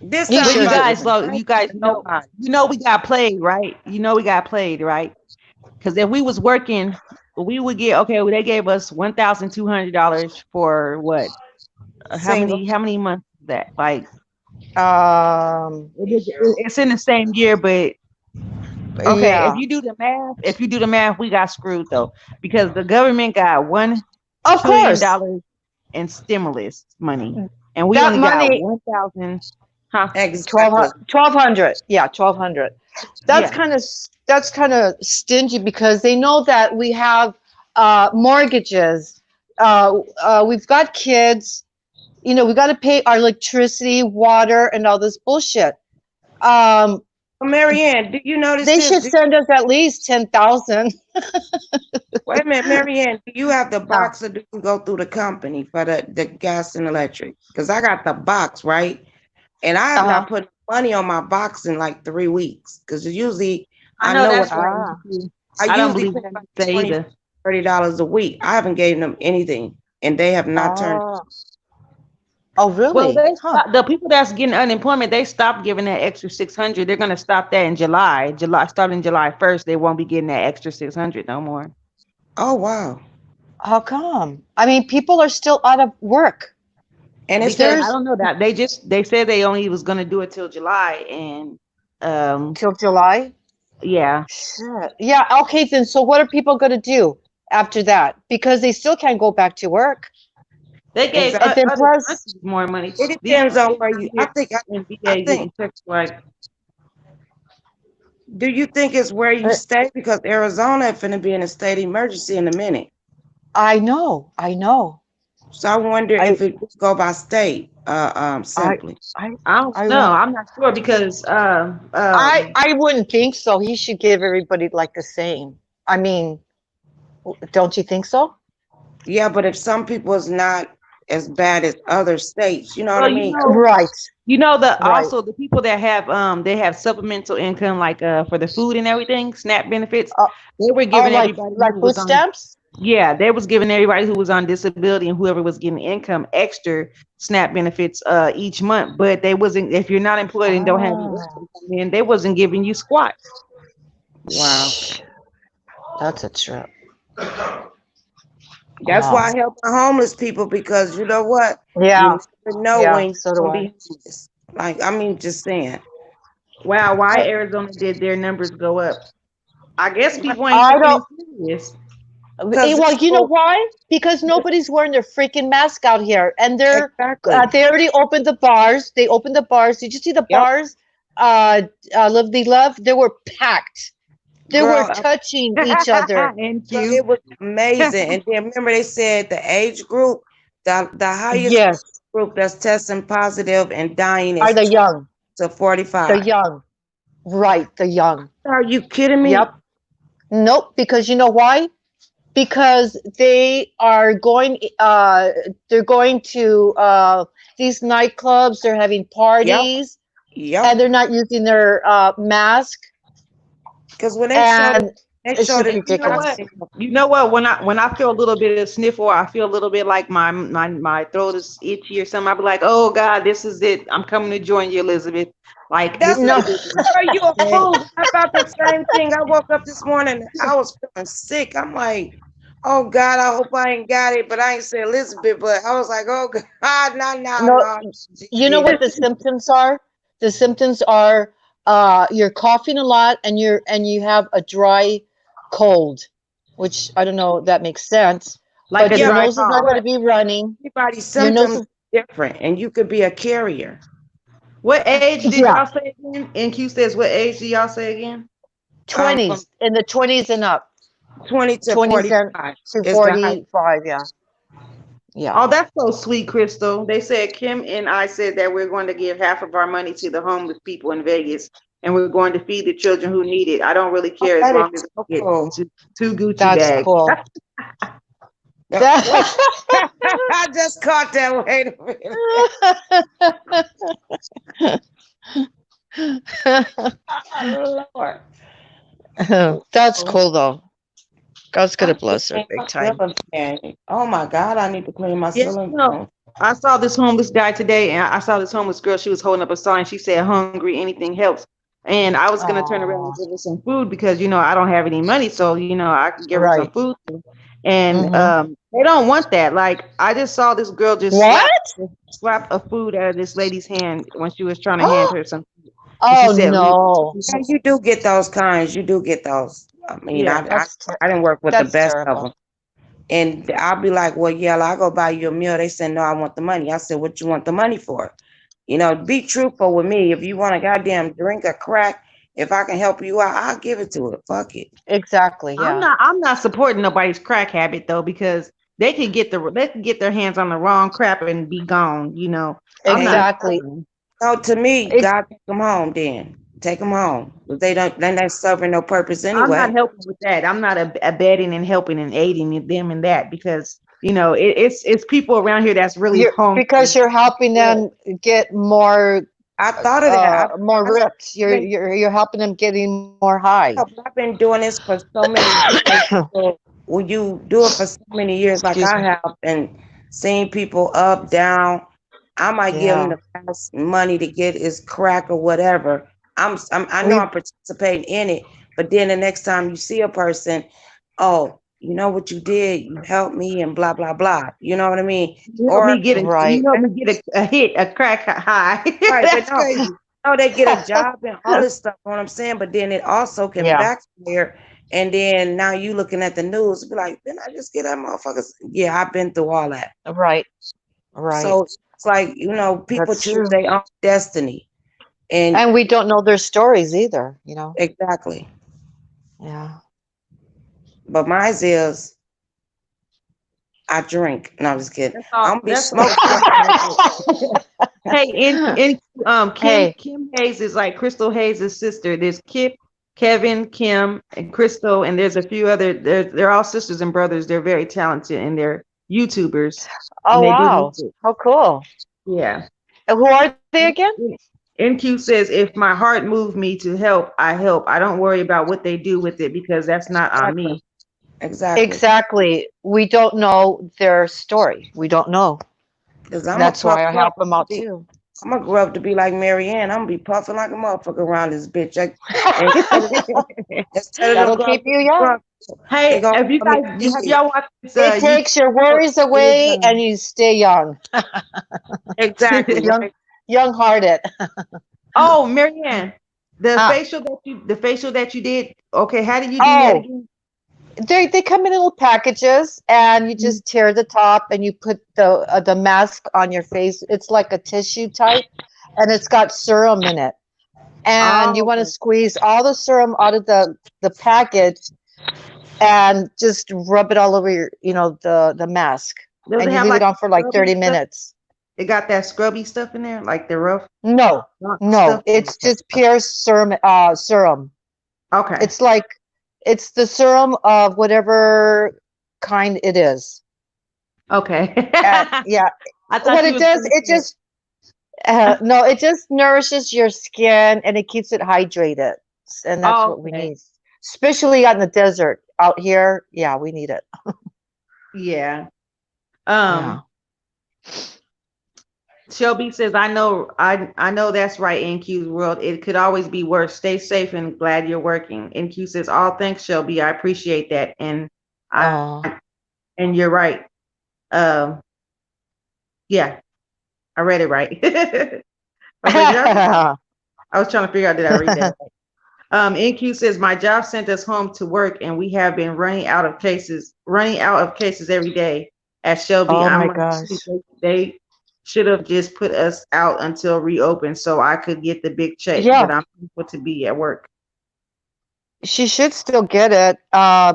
This He time, But you shares it guys, with me. you guys know we got played, right? You know we got played, right? Because if we was working, we would get okay. Well, they gave us $1,200 for what? Single. How many months is that? Like Um, it's in the same year, but okay. yeah. If you do the math, we got screwed though because the government got $1 Of trillion course. in stimulus money, and we That only money- got 1,000. Huh? Exactly. 1200. Yeah, 1200. That's Yeah. kind of stingy because they know that we have mortgages. We've got kids. You know, we got to pay our electricity, water, and all this bullshit. Marianne, do you notice They this? should send us at least 10,000. Wait a minute, Marianne, do you have the box or do you go through the company for the gas and electric? Because I got the box, right? And I have not put money on my box in like 3 weeks. Because usually I know that's what right. I don't usually believe pay that like they $20, either. $30 a week. I haven't given them anything. And they have not turned. Oh, really? Well, Huh. the people that's getting unemployment, they stopped giving that extra 600. They're gonna stop that in July. Starting July 1st, they won't be getting that extra 600 no more. Oh, wow. How come? I mean, people are still out of work. And it's I There's- don't know that they said they only was gonna do it till July, and Till July? yeah, Shit. Yeah, okay, then so what are people going to do after that? Because they still can't go back to work. they gave Exactly. And then other plus- countries more money. It depends on where you. I think. And VA I think- getting checks like Do you think it's where you stay? Because Arizona is going to be in a state emergency in a minute. I know. So I wonder if it would go by state. Simply. I don't I know. won't- I'm not sure because I wouldn't think so. He should give everybody like the same. I mean, don't you think so? Yeah, but if some people is not as bad as other states, you know what Well, I mean? Right. you know Right. also the people that have they have supplemental income like for the food and everything, SNAP benefits. Oh. They were giving everybody like who food was on- stamps? Yeah, they was giving everybody who was on disability and whoever was getting income extra SNAP benefits each month, but they wasn't if you're not employed and don't have any Oh, income coming in, they wasn't giving you squat. Wow. that's a trip. That's Wow. why I help the homeless people because you know what? Yeah, You never know yeah, when so you're do gonna I. be homeless. Like, I mean, just saying. Wow, why I, Arizona did their numbers go up? I guess people ain't I taking don't. it serious. Because Well, you know people, why? Because nobody's wearing their freaking mask out here, and exactly. they already opened the bars. They opened the bars. Did you see the Yep. bars? Live the love. They were packed. They were Girl, touching each other. And girl, you. it was amazing. And then remember they said the age group, the highest Yes, group that's testing positive and dying are is the 20 young, to the 45. young, right? The young. Are you kidding me? Yep. Nope. Because you know why? Because they are going. They're going to these nightclubs. They're having Yep. parties, Yep. and they're not using their mask, Because when and they it's showed just it, You know ridiculous. what? You know what? When I feel a little bit of sniffle, I feel a little bit like my throat is itchy or something. I'll be like, oh God, this is it. I'm coming to join you, Elizabeth. Like that's this is No, ridiculous. are you a Okay? fool? I thought the same thing. I woke up this morning, I was feeling sick. I'm like, oh God, I hope I ain't got it. But I ain't say Elizabeth, but I was like, oh God, no, no, no. no. She You know did. what the symptoms are? The symptoms are you're coughing a lot, and you have a dry cold, which I don't know if that makes sense. Like But a your Yeah, dry nose is not cough. going to but be running. everybody's Your nose symptoms is are different, and you could be a carrier. What age did yeah, y'all say again? NQ says what age did y'all say again? From 20s, in the 20s and up. 20 to 20s and 45 to is the high. 45. Yeah, yeah. Oh, that's so sweet, Crystal. They said Kim and I said that we're going to give half of our money to the homeless people in Vegas, and we're going to feed the children who need it. I don't really Oh, care as that is long as so I get cool. two Gucci That's bags. cool. Wait, I just caught that. Wait a minute. Oh, Lord. That's cool though. God's gonna I need to bless her clean big my time. ceiling fan. Oh my God, I need to clean my Yeah, ceiling no. fan. I saw this homeless guy today, and I saw this homeless girl. She was holding up a sign. She said, "Hungry, anything helps." And I was gonna turn around and Oh, give her some food because I don't have any money, so I could give her some right. food. And Mm-hmm. they don't want that. Like I just saw this girl just What? slap a food out of this lady's hand when she was trying to hand her some, and she Oh said, "Leave." no, Yeah, you do get those kinds. You do get those. I mean, Yeah, I didn't work with the that's best of terrible. them. And I'll be like, well, yeah, I'll go buy you a meal. They said, no, I want the money. I said, what you want the money for? Be truthful with me. If you want a goddamn drink or crack, if I can help you out, I'll give it to it. Fuck it. Exactly. Yeah. I'm not supporting nobody's crack habit though because they could get their hands on the wrong crap and be gone. I'm not. Exactly. No, to me, It's God take them home then. Take them home. If they don't, then they're serving no purpose I'm not anyway. helping with that. I'm not abetting and helping and aiding them in that because it's people around here that's really you're hungry. because you're helping them get I thought of that. more I've ripped. You're been, you're you're helping them getting more high. I've been doing this for so many years. So when you do it for so many years, like Excuse I me. have, and seeing people up, down, I might give them Yeah. the fast money to get his crack or whatever. I know We I'm participating in it, but then the next time you see a person, oh, you know what you did, you helped me, and blah blah blah. You know what I mean? Or right. You help me get a hit, a crack high. right, but That's no, crazy. no, they get a job and all this stuff. You know what I'm saying? But then it also can Yeah. backfire. And then now you looking at the news, be like, didn't I just get that motherfuckers? Yeah, I've been through all that. Right. Right. So it's like, people That's choose true. their own destiny. And And we don't know their stories either. exactly. Yeah. But mine is I drink. No, I'm just kidding. I don't be That's all smoking. good. Hey, in Kim Hey. Kim Hayes is like Crystal Hayes' sister. There's Kip, Kevin, Kim, and Crystal, and there's a few other. They're all sisters and brothers. They're very talented and they're YouTubers, Oh and they do wow. music. How cool. Yeah. And who are they again? NQ says, if my heart moved me to help, I help. I don't worry about what they do with it because that's not on Exactly. me. Exactly. Exactly. We don't know their story. We don't know. Because I'm That's why I grow help up them to out be, too. I'm gonna grow up to be like Mary Ann. I'm gonna be puffing like a motherfucker around this bitch. Instead of them That'll keep calling me you young. drunk, they Hey, gonna have you call me guys have Steve. y'all watched this It YouTube takes your channel? worries away and you stay young, Exactly, young, right? young-hearted. Oh, Marianne, Ah, the facial that you did. Okay, how did you do that oh, again? they come in little packages, and you Mhm. just tear the top, and you put the mask on your face. It's like a tissue type, and it's got serum in it. And you Oh, want to okay. squeeze all the serum out of the package and just rub it all over your, the mask. Does And it you have leave it like on for like scrubby 30 stuff? minutes. It got that scrubby stuff in there, like the rough No, rock no, stuff. it's Okay. just pure serum. Okay. It's like it's the serum of whatever kind it is. Okay. Yeah, I thought what you it was does, gonna it say. just no, it just nourishes your skin and it keeps it hydrated, and that's Oh, what we okay. need, especially out in the desert. Out here, yeah, we need it. Yeah. Yeah. Um, Shelby says, I know that's right, NQ's world. It could always be worse. Stay safe and glad you're working. NQ says, all thanks, Shelby. I appreciate that. And Oh. I and you're right. Um, yeah, I read it right. I was like, did I read that? I was trying to figure out, did I read that right? NQ says, my job sent us home to work and we have been running out of cases every day at Shelby. Oh I'm my like, gosh. they should have just put us out until reopened so I could get the big check, but Yeah, I'm thankful to be at work. she should still get it,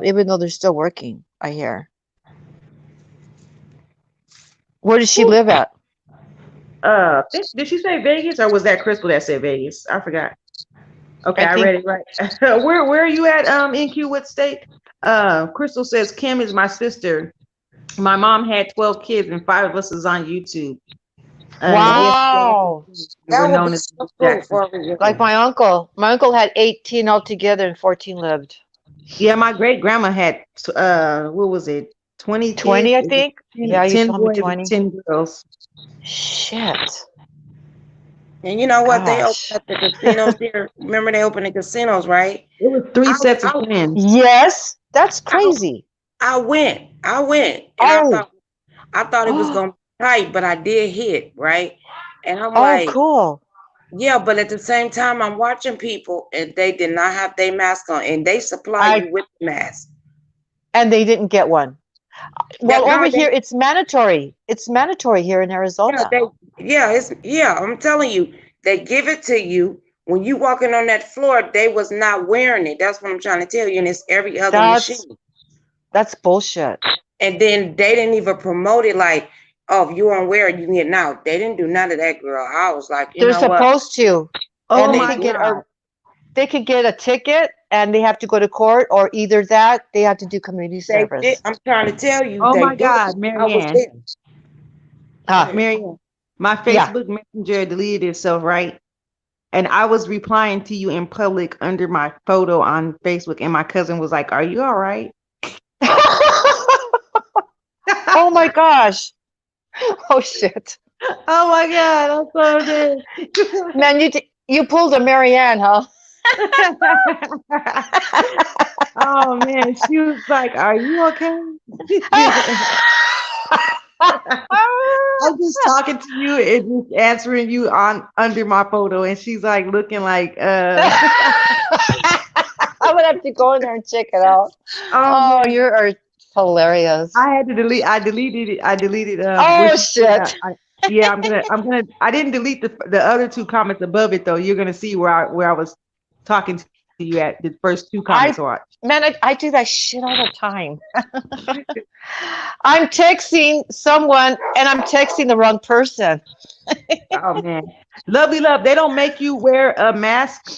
even though they're still working, I hear. Where does she Whew. live at? Did she say Vegas or was that Crystal that said Vegas? I forgot. Okay, I I think read it right. Where are you at, NQ, what state? Crystal says Kim is my sister. My mom had 12 kids and 5 of us is on YouTube. And we wow. That we're would be known as so cool Jackson. for a Like reunion. my uncle. My uncle had 18 altogether and 14 lived. Yeah, my great grandma had what was it? 20 kids, 20, I think. Yeah, you 10 told me boys and 20. 10 girls. Shit. And you know what? They opened Gosh. up the casinos here. Remember they opened the casinos, right? It was 3 I, sets of I, twins. Yes, that's I, crazy. I went, and Oh, I thought it was oh, gonna be tight, but I did hit, right? And I'm oh, like, cool. yeah, but at the same time, I'm watching people, and they did not have their mask on, and they supply I you with the mask. and they didn't get one. That Well, over no, here it's mandatory. It's mandatory here in yeah, Arizona. I'm telling you, they give it to you when you walking on that floor. They was not wearing it. That's what I'm trying to tell you, and it's every other That's machine. that's bullshit. And then they didn't even promote it like, oh, if you won't wear it, you can get out. They didn't do none of that, girl. I was like, you They're know what? supposed to, Oh and They my do. God. they could get a ticket and they have to go to court, or either that they have to do community They did. service. I'm trying to tell you, Oh they my do it. God, I was Marianne. there. Go Ah, ahead. Marianne, my yeah. Facebook Messenger deleted itself, right? And I was replying to you in public under my photo on Facebook, and my cousin was like, are you all right? Oh my gosh. Oh shit. Oh my God, I'm so dead. Man, you pulled a Marianne, huh? Oh man, she was like, "Are you okay?" I'm just talking to you and just answering you on under my photo, and she's like looking like, I'm gonna have to go in there and check it out. Oh Oh, man, you are hilarious. I had to delete. I deleted it. I deleted what Oh she said. shit. Yeah, I'm gonna. I didn't delete the other 2 comments above it though. You're gonna see where I was talking to you at the first 2 I comments. Watch. man, I do that shit all the time. I'm texting someone and I'm texting the wrong person. Oh man, lovely love. They don't make you wear a mask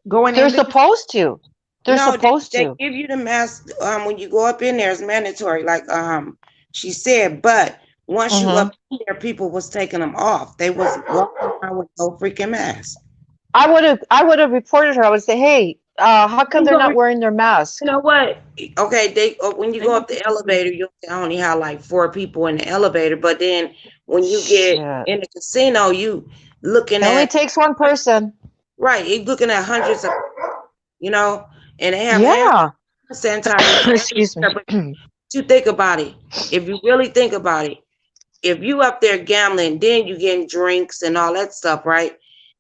going They're in the casino. supposed to. They're No, supposed they to. give you the mask when you go up in there. It's mandatory, like she said. But once you Hmm. up in there, people was taking them off. They was walking around with no freaking mask. I would have reported her. I would say, hey, how come You they're go not wearing their mask? You know what? okay, when you go up the elevator, you only have like 4 people in the elevator, but then when you get Shit. in the casino, you looking It only at takes one person. right, you looking at hundreds of, you know, and they have Yeah. sanitizer. Excuse me. But you think about it. If you really think about it, if you up there gambling, then you getting drinks and all that stuff, right?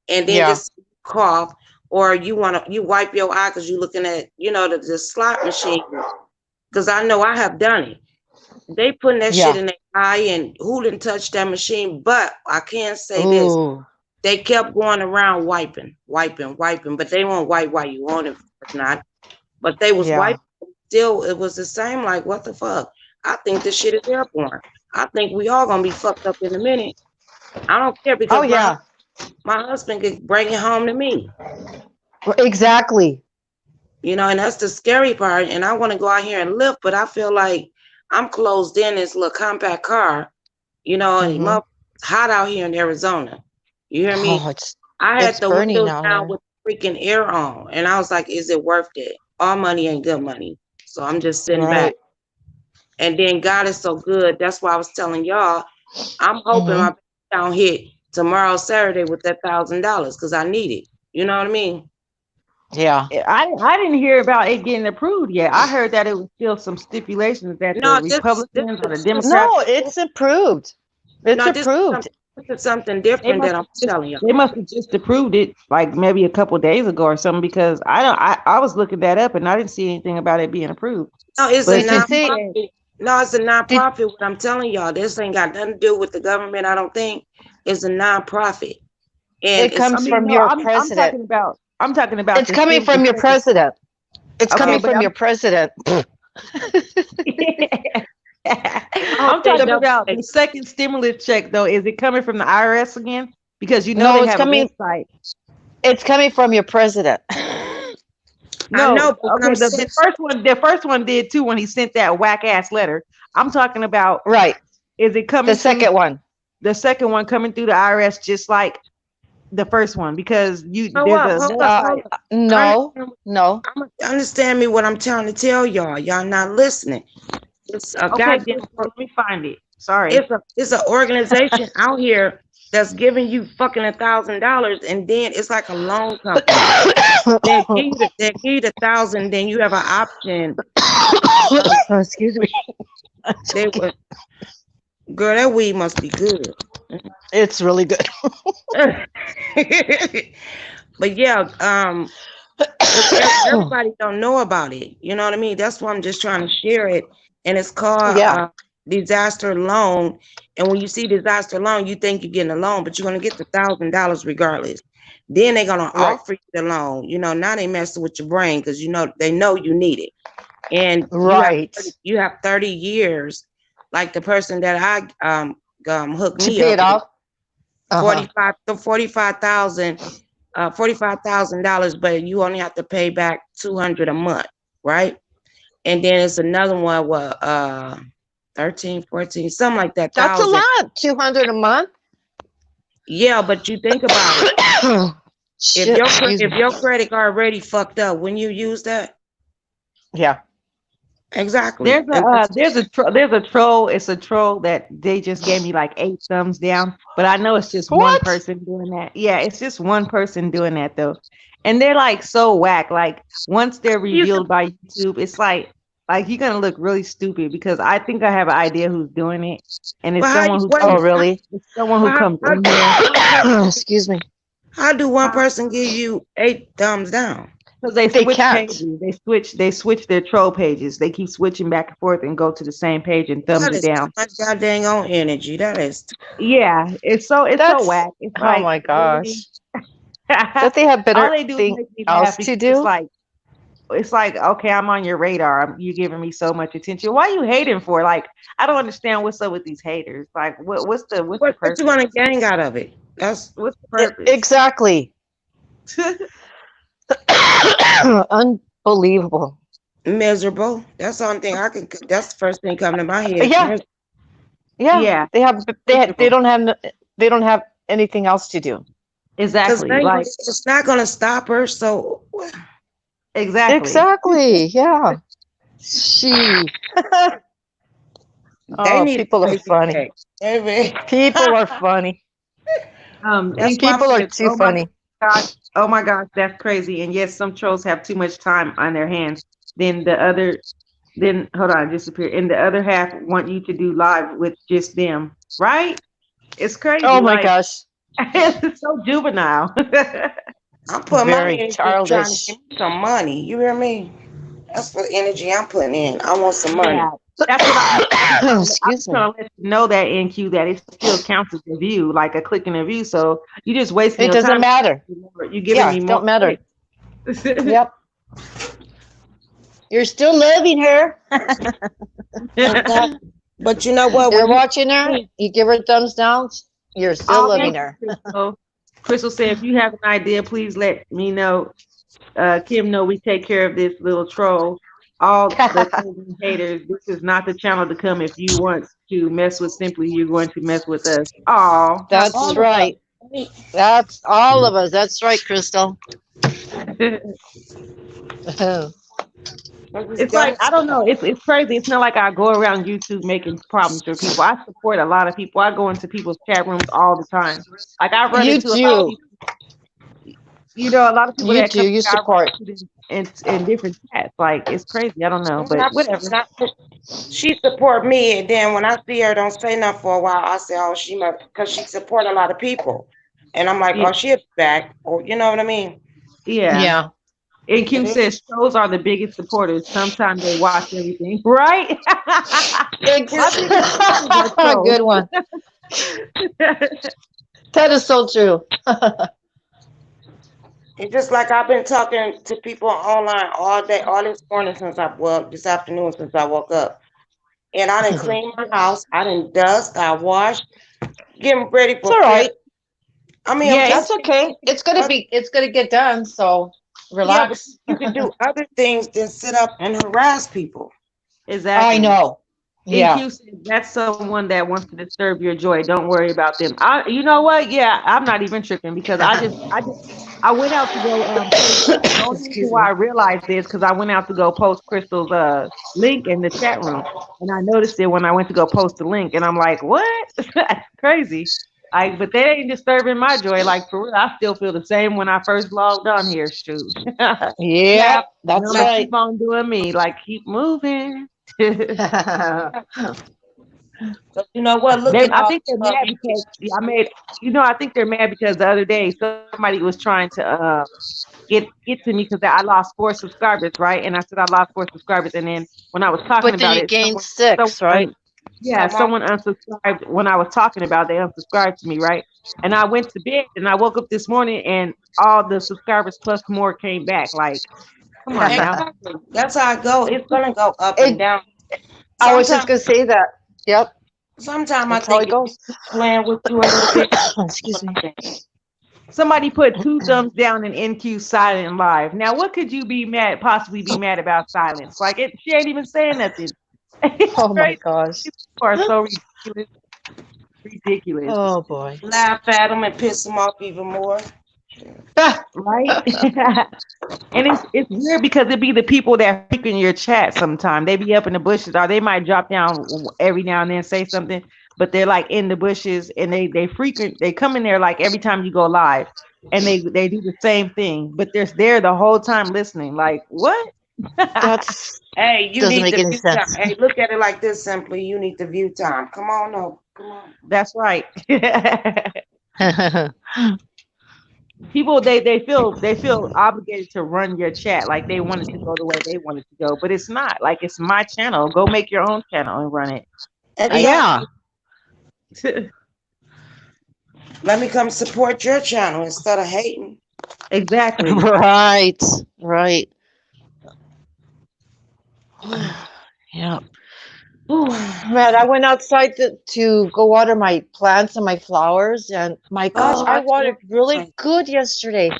And then Yeah. just cough, or you wipe your eye because you're looking at, the slot machine. Because I know I have done it. They putting that shit Yeah. in their eye, and who didn't touch that machine? But I can't say this. Ooh. They kept going around wiping, but they won't wipe while you on it, or not. But they was Yeah. wiping. Still, it was the same. Like, what the fuck? I think this shit is airborne. I think we all gonna be fucked up in a minute. I don't care because Oh yeah. my husband could bring it home to me. Exactly. And that's the scary part. And I want to go out here and live, but I feel like I'm closed in this little compact car, and Mhm. it's hot out here in Arizona. You hear me? Oh, I had it's the burning windows out down here. with freaking air on, and I was like, is it worth it? All money ain't good money. So I'm just sitting back. Right. And then God is so good. That's why I was telling y'all, I'm hoping Mhm. my account hit tomorrow, Saturday, with that $1,000 because I need it. You know what I mean? Yeah. I didn't hear about it getting approved yet. I heard that it was still some stipulations that the No, Republicans or the this- Democrats. No, it's approved. It's No, this approved. is something They different must that have I'm telling you. they must have just approved it like maybe a couple of days ago or something because I was looking that up and I didn't see anything about it being approved. No, it's a But Did you see? nonprofit. No, it's a Did nonprofit. What I'm telling y'all, this ain't got nothing to do with the government. I don't think it's a nonprofit, and it comes from no, your I'm president? talking about It's coming from your president. It's Okay, coming but from your president. I'm talking about the second stimulus check though. Is it coming from the IRS again? Because No, they it's have coming- a website. It's coming from your president. No, know, but okay. I'm The saying- first one did too when he sent that whack ass letter. I'm talking about. Right. Is it coming? The second one. The second one coming through the IRS just like the first one because Hold there's up, a hold up. No. Understand me what I'm trying to tell y'all. Y'all not listening. It's a okay. goddamn. Let me find it. Sorry. It's an organization out here that's giving you fucking $1,000, and then it's like a loan company. They give you the 1,000, then you have an option. Excuse me. Girl, that weed must be good. It's really good. But yeah, everybody don't know about it. You know what I mean? That's why I'm just trying to share it. And it's called disaster loan. And when you see disaster loan, you think you're getting a loan, but you're gonna get the $1,000 regardless. Then they're gonna offer you the loan. Now they messing with your brain because they know you need it. And you have 30 years, like the person that I hooked To me pay it up off. $45,000, but you only have to pay back $200 a month, right? And then it's another one, 13, 14, something like that. That's 1,000. a lot. 200 a month. Yeah, but you think about it. If your credit card already fucked up, when you use that, yeah, exactly. There's a troll. It's a troll that they just gave me like 8 thumbs down, but I know it's just one person doing that. Yeah, it's just one person doing that though, and they're like so whack. Like once they're revealed by YouTube, it's like you're gonna look really stupid because I think I have an idea who's doing it, and it's someone who really? It's someone who comes in here. Excuse me. How do one person give you 8 thumbs down? Because they switch pages. They switch their troll pages. They keep switching back and forth and go to the same page and thumbs it down. That is too much goddamn own energy. That is. Yeah, it's so whack. It's oh my gosh. Don't they have better thing else to do? It's like, okay, I'm on your radar. You giving me so much attention. Why are you hating for? Like, I don't understand what's up with these haters. Like, what's the purpose? What you want to gain out of it? That's what's the purpose? Exactly. Unbelievable. Miserable. That's the only thing that's the first thing coming to my head. Yeah. They don't have anything else to do. Exactly. Like, it's not gonna stop her. So exactly. Yeah. She. They Oh, need a people are crazy funny. check. They People are funny. That's And why People are says, too funny. oh my gosh, that's crazy. And yes, some trolls have too much time on their hands. Then hold on, disappear. And the other half want you to do live with just them, right? It's crazy. Oh my Like gosh. it's so juvenile. I'm putting my Very energy trying to childish. get me some money. You hear me? That's the energy I'm putting in. I want some money. Yeah, that's what I'm Excuse me. trying to let you know that NQ that it still counts as a view, like a click and a view. So you just wasting It your doesn't time. matter. You're giving Yeah, me more don't matter. clicks. Yep. You're still loving her. Exactly. But you know what? You're When you watching her. You give her thumbs down. You're still Oh, loving thank her. you, Crystal. Crystal said, if you have an idea, please let me know. Kim, know we take care of this little troll. All the trolls and haters, this is not the channel to come. If you want to mess with Simply, you're going to mess with us. Oh, That's all of right. us, That's all of us. That's right, Crystal. it's like I don't know. It's crazy. It's not like I go around YouTube making problems for people. I support a lot of people. I go into people's chat rooms all the time. Like I run You into a lot of do. people. You know, a lot of people You that do. come You I run support. into them in different chats. Like it's crazy. I don't know, I'm but not- whatever. she support me, and then when I see her don't say nothing for a while, I say, "Oh, she must," because she support a lot of people, and I'm like, Yeah, "Oh, she'll be back," or you know what I mean? yeah. Yeah. And It Q is. says shows are the biggest supporters. Sometimes they watch everything, right? My biggest supporters are trolls. Good one. That is so true. It's just like I've been talking to people online all day, all this morning this afternoon since I woke up, and I didn't clean my house, I didn't dust, I washed, getting ready It's for all bed. right. I mean, I'm Yeah, just That's okay. It's gonna get done. So yeah, but relax. you can do other things than sit up and harass people. I exactly. know. Yeah. NQ said that's someone that wants to disturb your joy. Don't worry about them. You know what? Yeah, I'm not even tripping because I went out to go post. The only reason Excuse why me. I realized this because I went out to go post Crystal's link in the chat room, and I noticed it when I went to go post the link, and I'm like, what? That's crazy. But they ain't disturbing my joy. Like for real, I still feel the same when I first logged on here. Shoot, and Yep, I'm that's gonna right. keep on doing me. Like keep moving. So you know what? Look at I all think they're the mad because yeah, I think they're mad because the other day somebody was trying to get to me because I lost 4 subscribers, right? And I said I lost 4 subscribers, and then when I was talking But then about you it, gained 6, right? someone. someone unsubscribed when I was talking about it, they unsubscribed to me, right? And I went to bed and I woke up this morning and all the subscribers plus more came back. Like, come on now. Exactly. That's how it go. It's gonna go up and It. down. I was just Sometimes, gonna say that. Yep, sometimes I that's how think it if you goes. keep playing with you a little bit, Excuse me. Somebody put 2 thumbs down in NQ silent live. Now, what could you possibly be mad about silence? Like she ain't even saying nothing. It's Oh my crazy. gosh. People are so ridiculous. Ridiculous. Oh boy. laugh at them and piss them off even more. Right? And it's weird because it be the people that frequent your chat sometimes. They be up in the bushes or they might drop down every now and then say something, but they're like in the bushes and they come in there like every time you go live and they do the same thing, but they're there the whole time listening. Like what? That's Hey, you doesn't need make the any view time. sense. Hey, look at it like this simply. You need the view time. Come on up. Come on. That's right. People they feel obligated to run your chat like they want it to go the way they want it to go, but it's not. Like it's my channel. Go make your own channel and run it. Exactly. Yeah. Let me come support your channel instead of hating. Exactly. Right. Right. Yeah. Man, I went outside to go water my plants and my flowers, and my gosh, Oh, I I watered really good yesterday.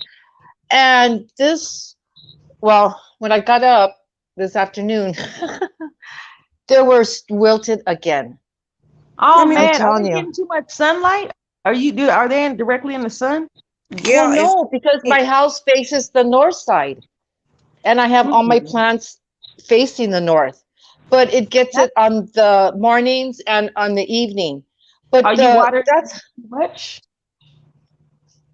And well, when I got up this afternoon, they were wilted again. Oh mean, I'm man, are telling they you. getting too much sunlight? Are they directly in the sun? Well, yeah, it's no, because my house faces the north side, and I have all my Mm. plants facing the north, but it gets it on the mornings and on the evening. But Are you watering that's too much?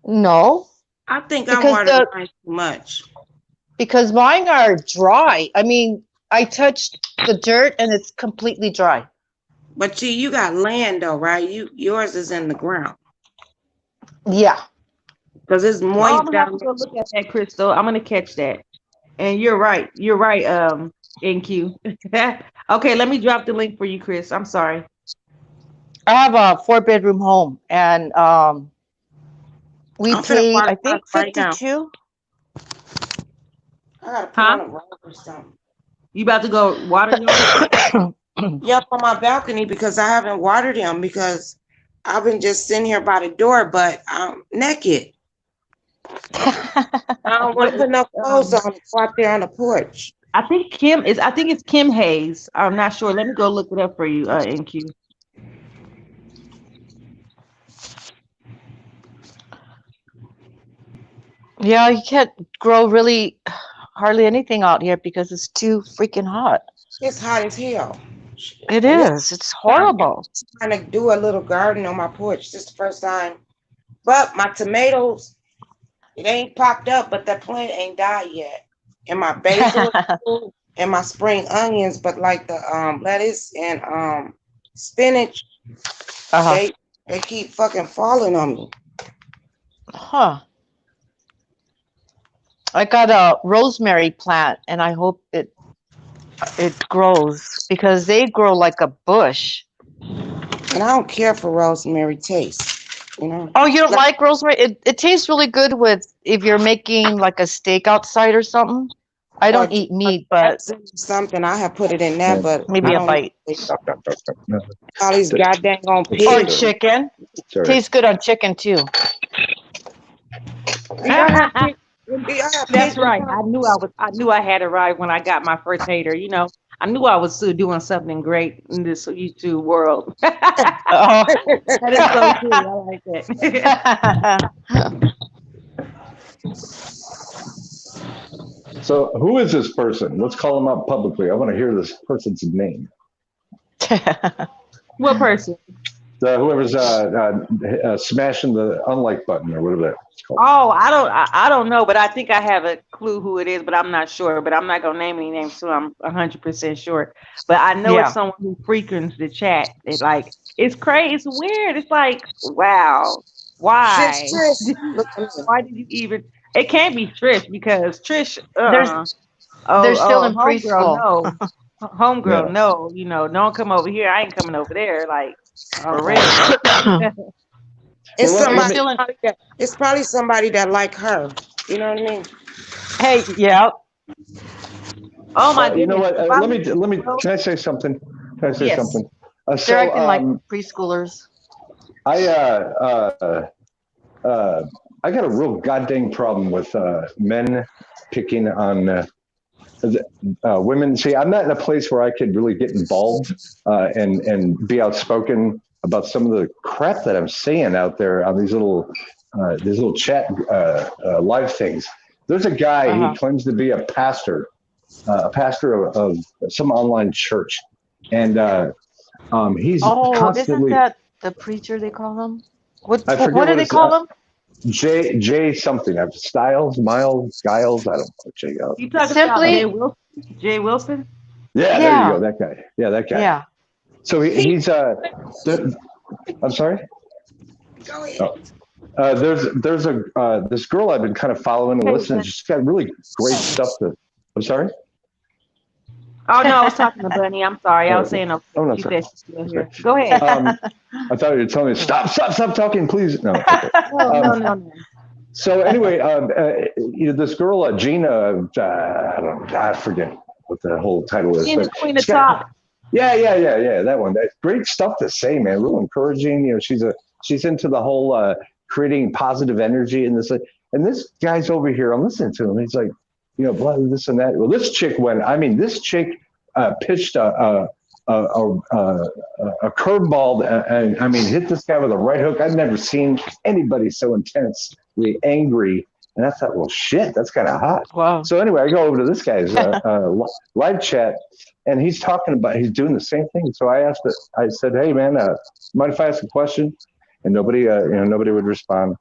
no, I think I because watered mine too much. because mine are dry. I mean, I touched the dirt and it's completely dry. But you got land though, right? Yours is in the ground Yeah. because it's Oh, I'm moist gonna have down to go look at that, Crystal. I'm gonna catch that. And you're right. You're right, NQ. Okay, let me drop the link for you, Chris. I'm sorry. I have a 4-bedroom home and we I'm finna paid water I mine think right now. 52. I gotta put Huh? on a robe or something. You about to go water yours? Yep, on my balcony because I haven't watered them because I've been just sitting here by the door, but I'm naked. I don't want to put no clothes on and go out there on the porch. I think it's Kim Hayes. I'm not sure. Let me go look it up for you, NQ. Yeah, you can't grow really hardly anything out here because it's too freaking hot. It's hot as hell. It And is. It's horrible. trying to do a little garden on my porch. This is the first time. But my tomatoes, it ain't popped up, but that plant ain't died yet. And my basil and my spring onions, but like the lettuce and spinach, Uh-huh. they keep fucking falling on me. Huh. I got a rosemary plant and I hope it grows because they grow like a bush. And I don't care for rosemary taste, you know. Oh, you don't like rosemary? It tastes really good with if you're making like a steak outside or something. I don't eat meat, but something I have put it in there, but maybe I a don't bite. all these goddamn on Or pigs. chicken. Sorry. Tastes good on chicken too. That's right. I knew I had it right when I got my first hater. You know, I knew I was doing something great in this YouTube world. Oh. That is so true. I like that. So who is this person? Let's call him up publicly. I want to hear this person's name. What person? Whoever's smashing the unlike button or whatever that's called. Oh, I don't know, but I think I have a clue who it is, but I'm not sure. But I'm not gonna name any names, so I'm 100% sure. But I know Yeah. it's someone who frequents the chat. It's crazy. It's weird. It's like, wow, why? Why did you even? It can't be Trish because Trish. They're still in homegirl, preschool. no, homegirl, Yeah. no. You know, don't come over here. I ain't coming over there. Like, already. It's Well, let somebody. It's probably somebody that like her. You know what I mean? Hey, yeah. Oh my goodness. You know what? If I Let me. was- Can I say something? Can I say Yes. something? They're acting like preschoolers. I got a real goddamn problem with men picking on women. See, I'm not in a place where I could really get involved and be outspoken about some of the crap that I'm seeing out there on these little chat live things. There's a guy, he claims to be a pastor of some online church, and he's constantly. Isn't that the preacher they call him? I forget What do what they it's, call him? J something. Styles, Miles, Giles. I don't know. J. You talking Simply- about Jay Wilson? Yeah, there Yeah. you go. That guy. Yeah, that guy. Yeah. So he's I'm sorry. Go ahead. There's a this girl I've been kind of following and listening. She's got really great stuff. I'm sorry. Oh no, I was talking to Bunny. I'm sorry. I was saying Oh, no, she sorry. said she's still here. Go ahead. I thought you were telling me stop talking, please. No. Okay. No. So anyway, this girl Gina, I don't know, I forget what the whole title is. Gina, but Queen of she's got- Talk. Yeah. That one. That's great stuff to say, man. Real encouraging. You know, she's into the whole creating positive energy and this. And this guy's over here. I'm listening to him. He's like, you know, blah, this and that. Well, this chick pitched a curveball and hit this guy with a right hook. I've never seen anybody so intensely angry And I thought, well, shit, that's kind of hot. Wow. So anyway, I go over to this guy's live chat, and he's doing the same thing. So I said, hey man, mind if I ask a question? And nobody would respond.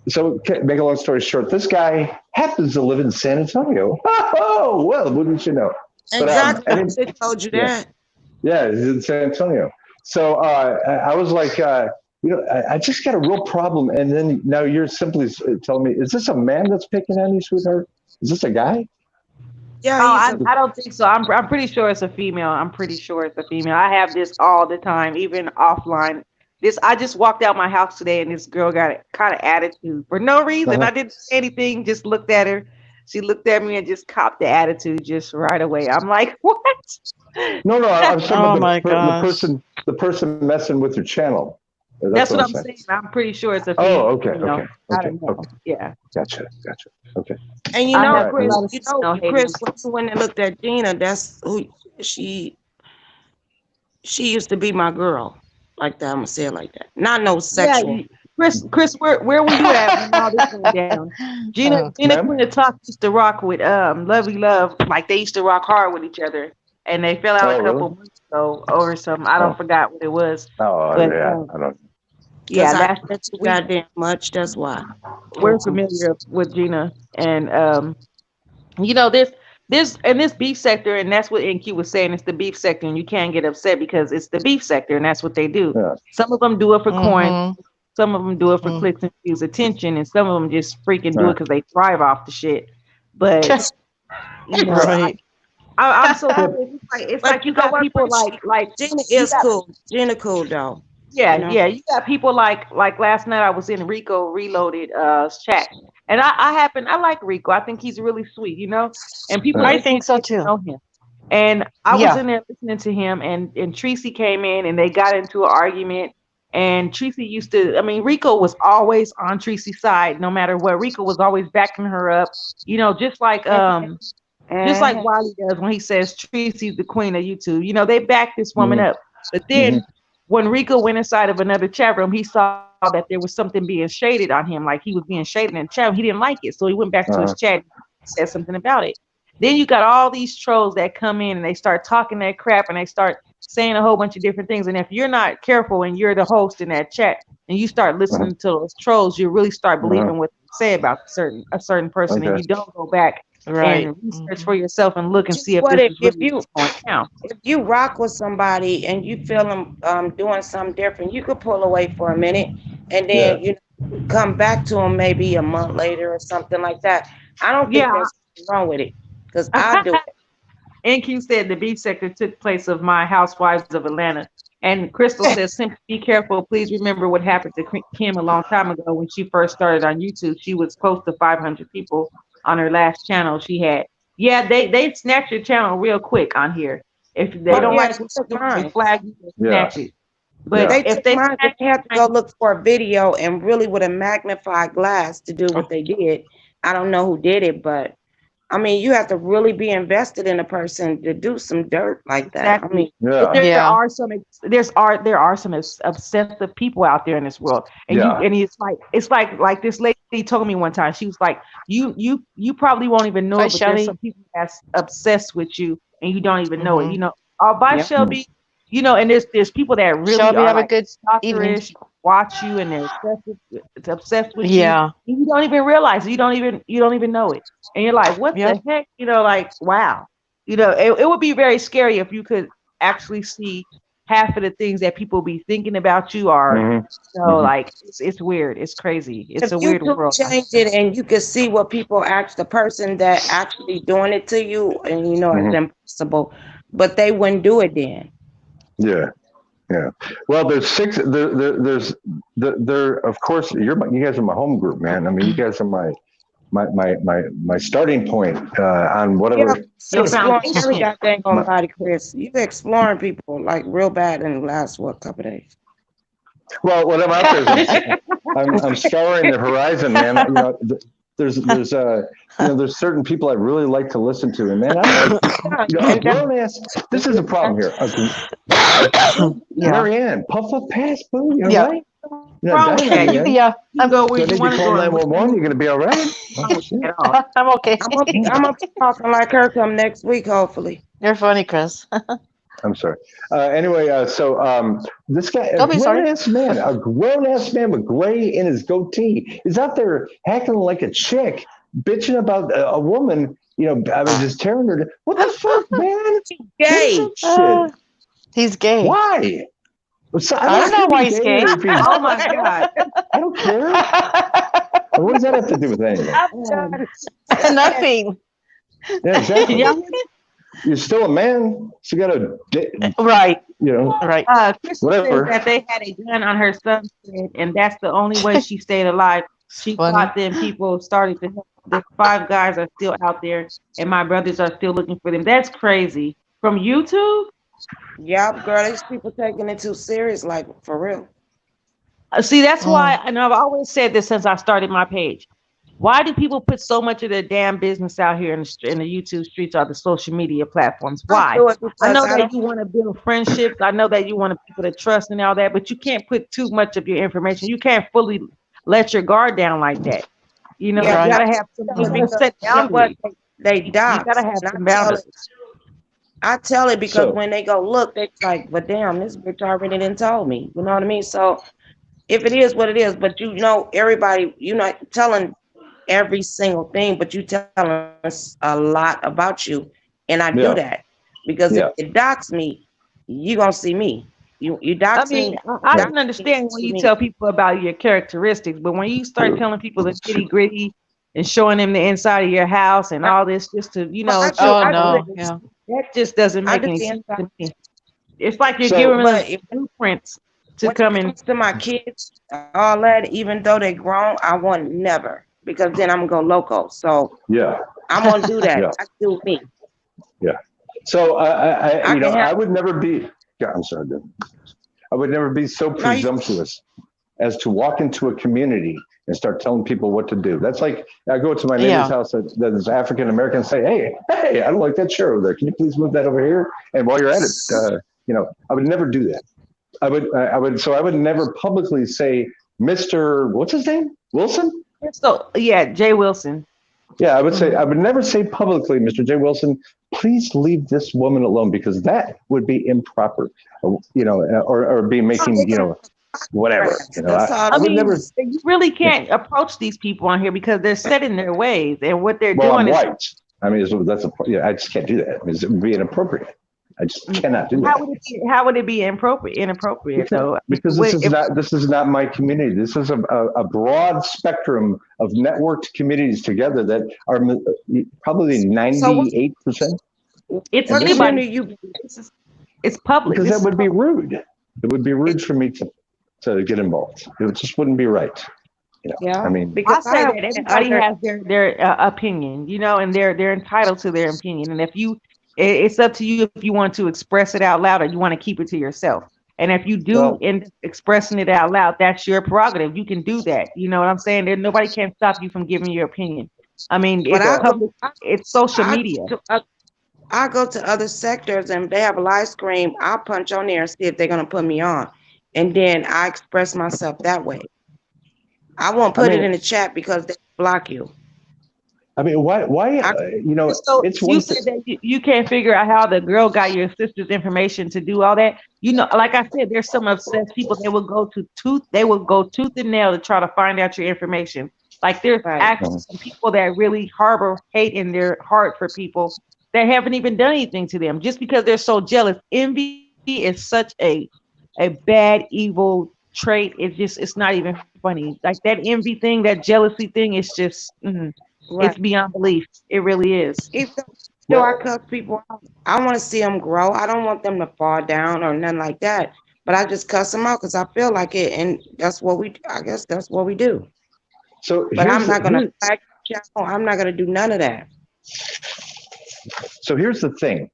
So make a long story short, this guy happens to live in San Antonio. Oh, well, wouldn't you know? Exactly. But, They told you that. yeah, he's in San Antonio. So I was like, I just got a real problem. And then now you're simply telling me, is this a man that's picking on you, sweetheart? Is this a guy? Yeah. I don't think so. I'm pretty sure it's a female. I'm pretty sure it's a female. I have this all the time, even offline. I just walked out my house today, and this girl got a kind of attitude for no reason. I didn't say anything. Just looked at her. She looked at me and just copped the attitude just right away. I'm like, what? No, I was talking Oh about my gosh. the person messing with your channel. That's what I'm saying. I'm pretty sure it's a female. Oh, okay, you know. okay, I don't know. okay. Yeah. Gotcha. Okay. And you I know, have Chris, a lot of Chris, when you went and looked at Gina, that's who she used to be my girl. Like that, I'm gonna say it like that. Not no sexual. Yeah, Chris, where were you at when all this went down? Gina Quinn Talk used to rock with Lovey Love, like they used to rock hard with each other, and they fell out a couple months ago over some. I don't forgot what it was. Oh, but, yeah, I don't. Yeah, that's goddamn much. That's why we're familiar with Gina, and you know, there's in this beef sector, and that's what NQ was saying. It's the beef sector, and you can't get upset because it's the beef sector, and that's what they do. Yeah. Some of them do it for coins, some of them do it for clicks and views, attention, and some of them just freaking do it because they thrive off the shit. But you know, Right. I'm so happy. It's like you got people like Gina is cool. Gina cool though. Yeah, you know? yeah. You got people like last night I was in Rico Reloaded chat. And I like Rico. I think he's really sweet, you know? And people I think so too. know him. And I was in there listening to him, and Tracy came in and they got into an argument. And Tracy Rico was always on Tracy's side, no matter what. Rico was always backing her up, you know, just like Wiley does when he says Tracy's the queen of YouTube. You know, they back this woman up. But then when Rico went inside of another chat room, he saw that there was something being shaded on him, like he was being shaded in the chat room. He didn't like it, so he went back to his chat and said something about it. Then you got all these trolls that come in and they start talking that crap and they start saying a whole bunch of different things. And if you're not careful and you're the host in that chat and you start listening to those trolls, you really start believing what they say about a certain person, and you don't go back and research for yourself and look and see if this is really going down. If you rock with somebody and you feel them doing something different, you could pull away for a minute and then you know, come back to them maybe a month later or something like that. I don't think there's something wrong with it because I do it. NQ said the beef sector took place of my Housewives of Atlanta. And Crystal says, simply be careful. Please remember what happened to Kim a long time ago when she first started on YouTube. She was close to 500 people on her last channel she had. Yeah, they snatch your channel real quick on here. If they don't like they flag you, snatch it. But if they have to go look for a video and really with a magnified glass to do what they did. I don't know who did it, but I mean, you have to really be invested in a person to do some dirt like that. I mean, there are some obsessive people out there in this world, and it's like this lady told me one time. She was like, you probably won't even know it, but there's some people that's obsessed with you and you don't even know it. You know, Shelby. You know, and there's people that really Shelby, are have like a good evening. Watch you, and they're obsessed with you. And you don't even realize it. You don't even know it. And you're like, what the heck? You know, like, wow. You know, it would be very scary if you could actually see half of the things that people be thinking about you are, like, it's weird. It's crazy. It's a weird world. Change it and you can see what people the person that actually doing it to you, and you know, it's impossible, but they wouldn't do it then. Yeah. Well, there's six. There's of course, you guys are my home group, man. I mean, you guys are my starting point on whatever. Chris. You've been exploring people like real bad in the last couple of days. Well, what I'm out there is I'm scouring the horizon, man. You know, there's certain people I really like to listen to, and man, this is a problem here. Marianne, puff up pass, boo. You all right? You're wrong not with dying, that? man. Yeah, You go where Don't you need want to to call go. 911. You're gonna be all right. Oh, shit. At all. I'm okay. I'm gonna be talking like her come next week, hopefully. You're funny, Chris. I'm sorry. Anyway, this guy, Don't be sorry. a grown ass man with gray in his goatee, is out there acting like a chick, bitching about a woman. You know, I mean, just tearing her. What the fuck, man? Gay. What is that shit? He's gay. Why? So, I don't know why he's gay. or if he's- Oh my God. I don't care. What does that have to do with anything? Nothing. Yeah, exactly. Yeah. You're still a man. So you got to, Right. you know, Right. Crystal Whatever. said that they had a gun on her son's head, and that's the only way she stayed alive. She Funny. thought then people started to help. The 5 guys are still out there, and my brothers are still looking for them. That's crazy. From YouTube? Yep, girl, these people taking it too serious, like for real. See, that's why, and I've always said this since I started my page. Why do people put so much of their damn business out here in the YouTube streets or the social media platforms? Why? do it because I know I that don't- you want to build friendships. I know that you want people to trust and all that, but you can't put too much of your information. You can't fully let your guard down like that. You know, Yeah, you gotta right. have some because you set you know what? boundaries. They You dox. gotta have And some boundaries. I tell it because So- when they go look, they like, but damn, this bitch already didn't told me. You know what I mean? So if it is what it is, but you know, everybody, you're not telling every single thing, but you telling us a lot about you. And I Yeah. do that because Yeah. if it dox me, you gonna see me. You dox I mean, me. I dox can understand when me. you tell people about your characteristics, but when you start telling people the nitty gritty and showing them the inside of your house and all this, just to Well, I do- Oh I do no. it. Yeah. that just doesn't I make do any the sense inside. to me. It's like you're So- giving them But if blueprints to when come it in. comes to my kids, all that, even though they grown, I want never because then I'm gonna go loco. So Yeah. I'm gonna do that. Yeah. I do me. So I you know, can have- I would never be. Yeah, I'm sorry. Dude. I would never be so No, you- presumptuous as to walk into a community and start telling people what to do. That's like I go to my neighbor's Yeah. house that is African American and say, hey, I don't like that chair over there. Can you please move that over here? And while you're at it, you know, I would never do that. I would never publicly say, Mr. What's his name? Wilson? So yeah, Jay Wilson. Yeah, I would say I would never say publicly, Mr. J. Wilson, please leave this woman alone because that would be improper, you know, or be making, you know, whatever. You know, That's all I I would mean, never. you really can't approach these people on here because they're set in their ways, and what they're Well, I'm doing is. white. I mean, that's a. Yeah, I just can't do that. I mean, it would be inappropriate. I just cannot do How that. would it be inappropriate though? Because this is not my community. This is a broad spectrum of networked communities together that are probably 98%. It's What anybody. community you? It's public. Because This that is would be rude. It would be rude for me to get involved. It just wouldn't be right. You know, Yeah. I mean, I Because say have that everybody has their opinion, you know, and they're entitled to their opinion. And if it's up to you if you want to express it out loud or you want to keep it to yourself. And if you do Well- end up expressing it out loud, that's your prerogative. You can do that. You know what I'm saying? There, nobody can stop you from giving your opinion. I mean, But it's I go- public. It's social media. I go to other sectors and they have a live stream. I'll punch on there and see if they're gonna put me on, and then I express myself that way. I won't put it in the chat because they block you. I mean, why, you know, So it's you one said thing. that you can't figure out how the girl got your sister's information to do all that. You know, like I said, there's some obsessed people. They will go tooth and nail to try to find out your information. Like there's Right. actually some people that really harbor hate in their heart for people that haven't even done anything to them just because they're so jealous. Envy is such a bad, evil trait. It's not even funny. Like that envy thing, that jealousy thing, it's just it's beyond belief. It really is. Even though I cuss people out, I want to see them grow. I don't want them to fall down or nothing like that. But I just cuss them out because I feel like it, and that's what I guess that's what we do. So But here's I'm not gonna here's- flag you. I'm not gonna do none of that. So here's the thing.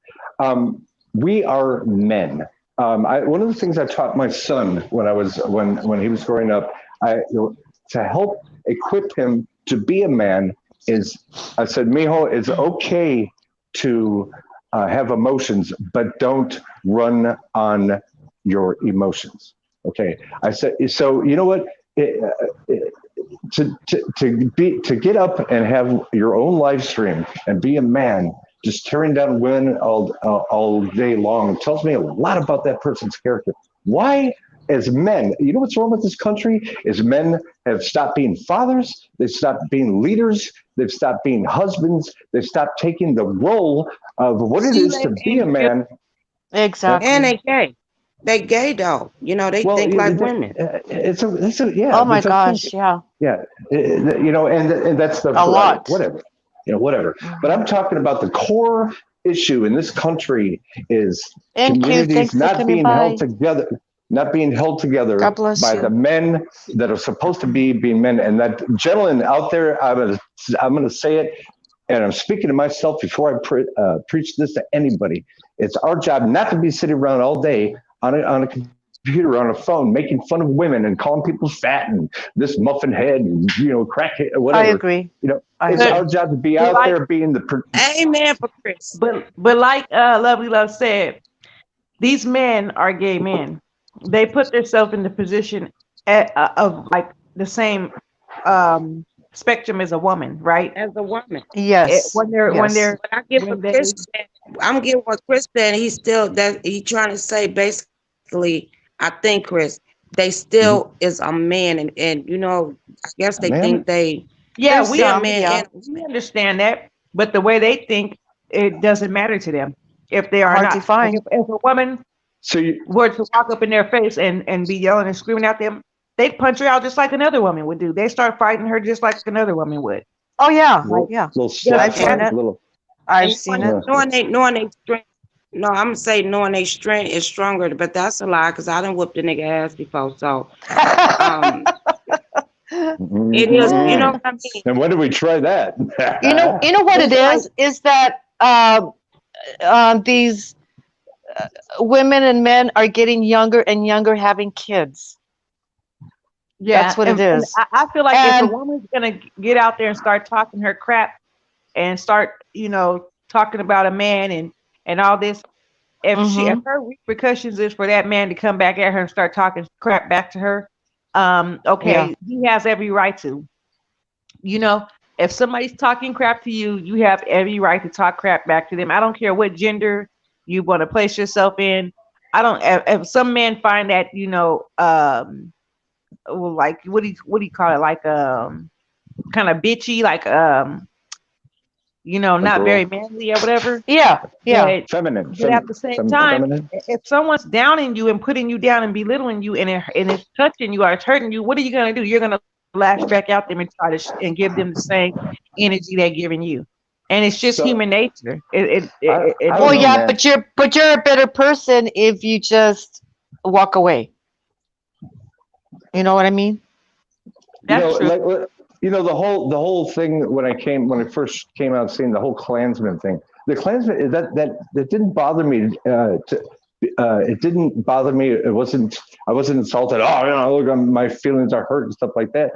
We are men. One of the things I taught my son when he was growing up, to help equip him to be a man is I said, Mijo, it's okay to have emotions, but don't run on your emotions. Okay. I said, so you know what? To get up and have your own live stream and be a man just tearing down women all day long tells me a lot about that person's character. Why, as men, you know what's wrong with this country is men have stopped being fathers, they've stopped being leaders, they've stopped being husbands, they've stopped taking the role of what it is to be a man. Exactly. And they gay. They gay though. You know, they think like women. It's a yeah. Oh my it's a gosh, thing. yeah. Yeah, you know, and that's the A lot. whatever, you know, whatever. But I'm talking about the core issue in this country is Thank you. communities Thanks for not coming being by. held together, not being held together God bless by you. the men that are supposed to be being men. And that gentleman out there, I'm gonna say it, and I'm speaking to myself before I preach this to anybody. It's our job not to be sitting around all day on a computer, on a phone, making fun of women and calling people fat and this muffin head and, you know, crackhead, whatever. I agree. You know, I it's agree. our job to be out there being the. Amen for Chris. But like Lovely Love said, these men are gay men. They put themselves in the position of like the same spectrum as a woman, right? As a woman. Yes. When they're Yes. But I get when what they- Chris said. I'm getting what Chris said. He's still that he trying to say basically, I think Chris, they still is a man and you know, I guess they Man. think they yeah, they're we still some, men yeah. and we understand that, but the way they think, it doesn't matter to them if they are Hard not. to find. Like if a woman So you, were to walk up in their face and be yelling and screaming at them, they'd punch her out just like another woman would do. They start fighting her just like another woman would. Oh yeah. little, Yeah. little slap I've seen fight, it. little. I've and seen Yeah. it. knowing they strength. No, I'm gonna say knowing they strength is stronger, but that's a lie because I done whooped a nigga ass before. So it is, you know what I mean? And when did we try that? You know what it is that these women and men are getting younger and younger having kids. Yeah, That's what it and is. I feel like And- if a woman's gonna get out there and start talking her crap and start, you know, talking about a man and all this, if Mhm. if her repercussions is for that man to come back at her and start talking crap back to her, okay, he has every right to. You know, if somebody's talking crap to you, you have every right to talk crap back to them. I don't care what gender you want to place yourself in. I don't. If some men find that, you know, like what do you call it, like kind of bitchy, like you know, not girl. very manly or whatever. Yeah. Yeah. Feminine. But at the same time, feminine. if someone's downing you and putting you down and belittling you and it's touching you or it's hurting you, what are you gonna do? You're gonna lash back out them and try to and give them the same energy they're giving you, and it's just So- human nature. I Well, don't know, yeah, man. but you're a better person if you just walk away. You know what I mean? That's true. You know, the whole thing when I first came out seeing the whole Klansman thing. The Klansman that didn't bother me. It didn't bother me. I wasn't insulted. Oh, you know, look, my feelings are hurt and stuff like that.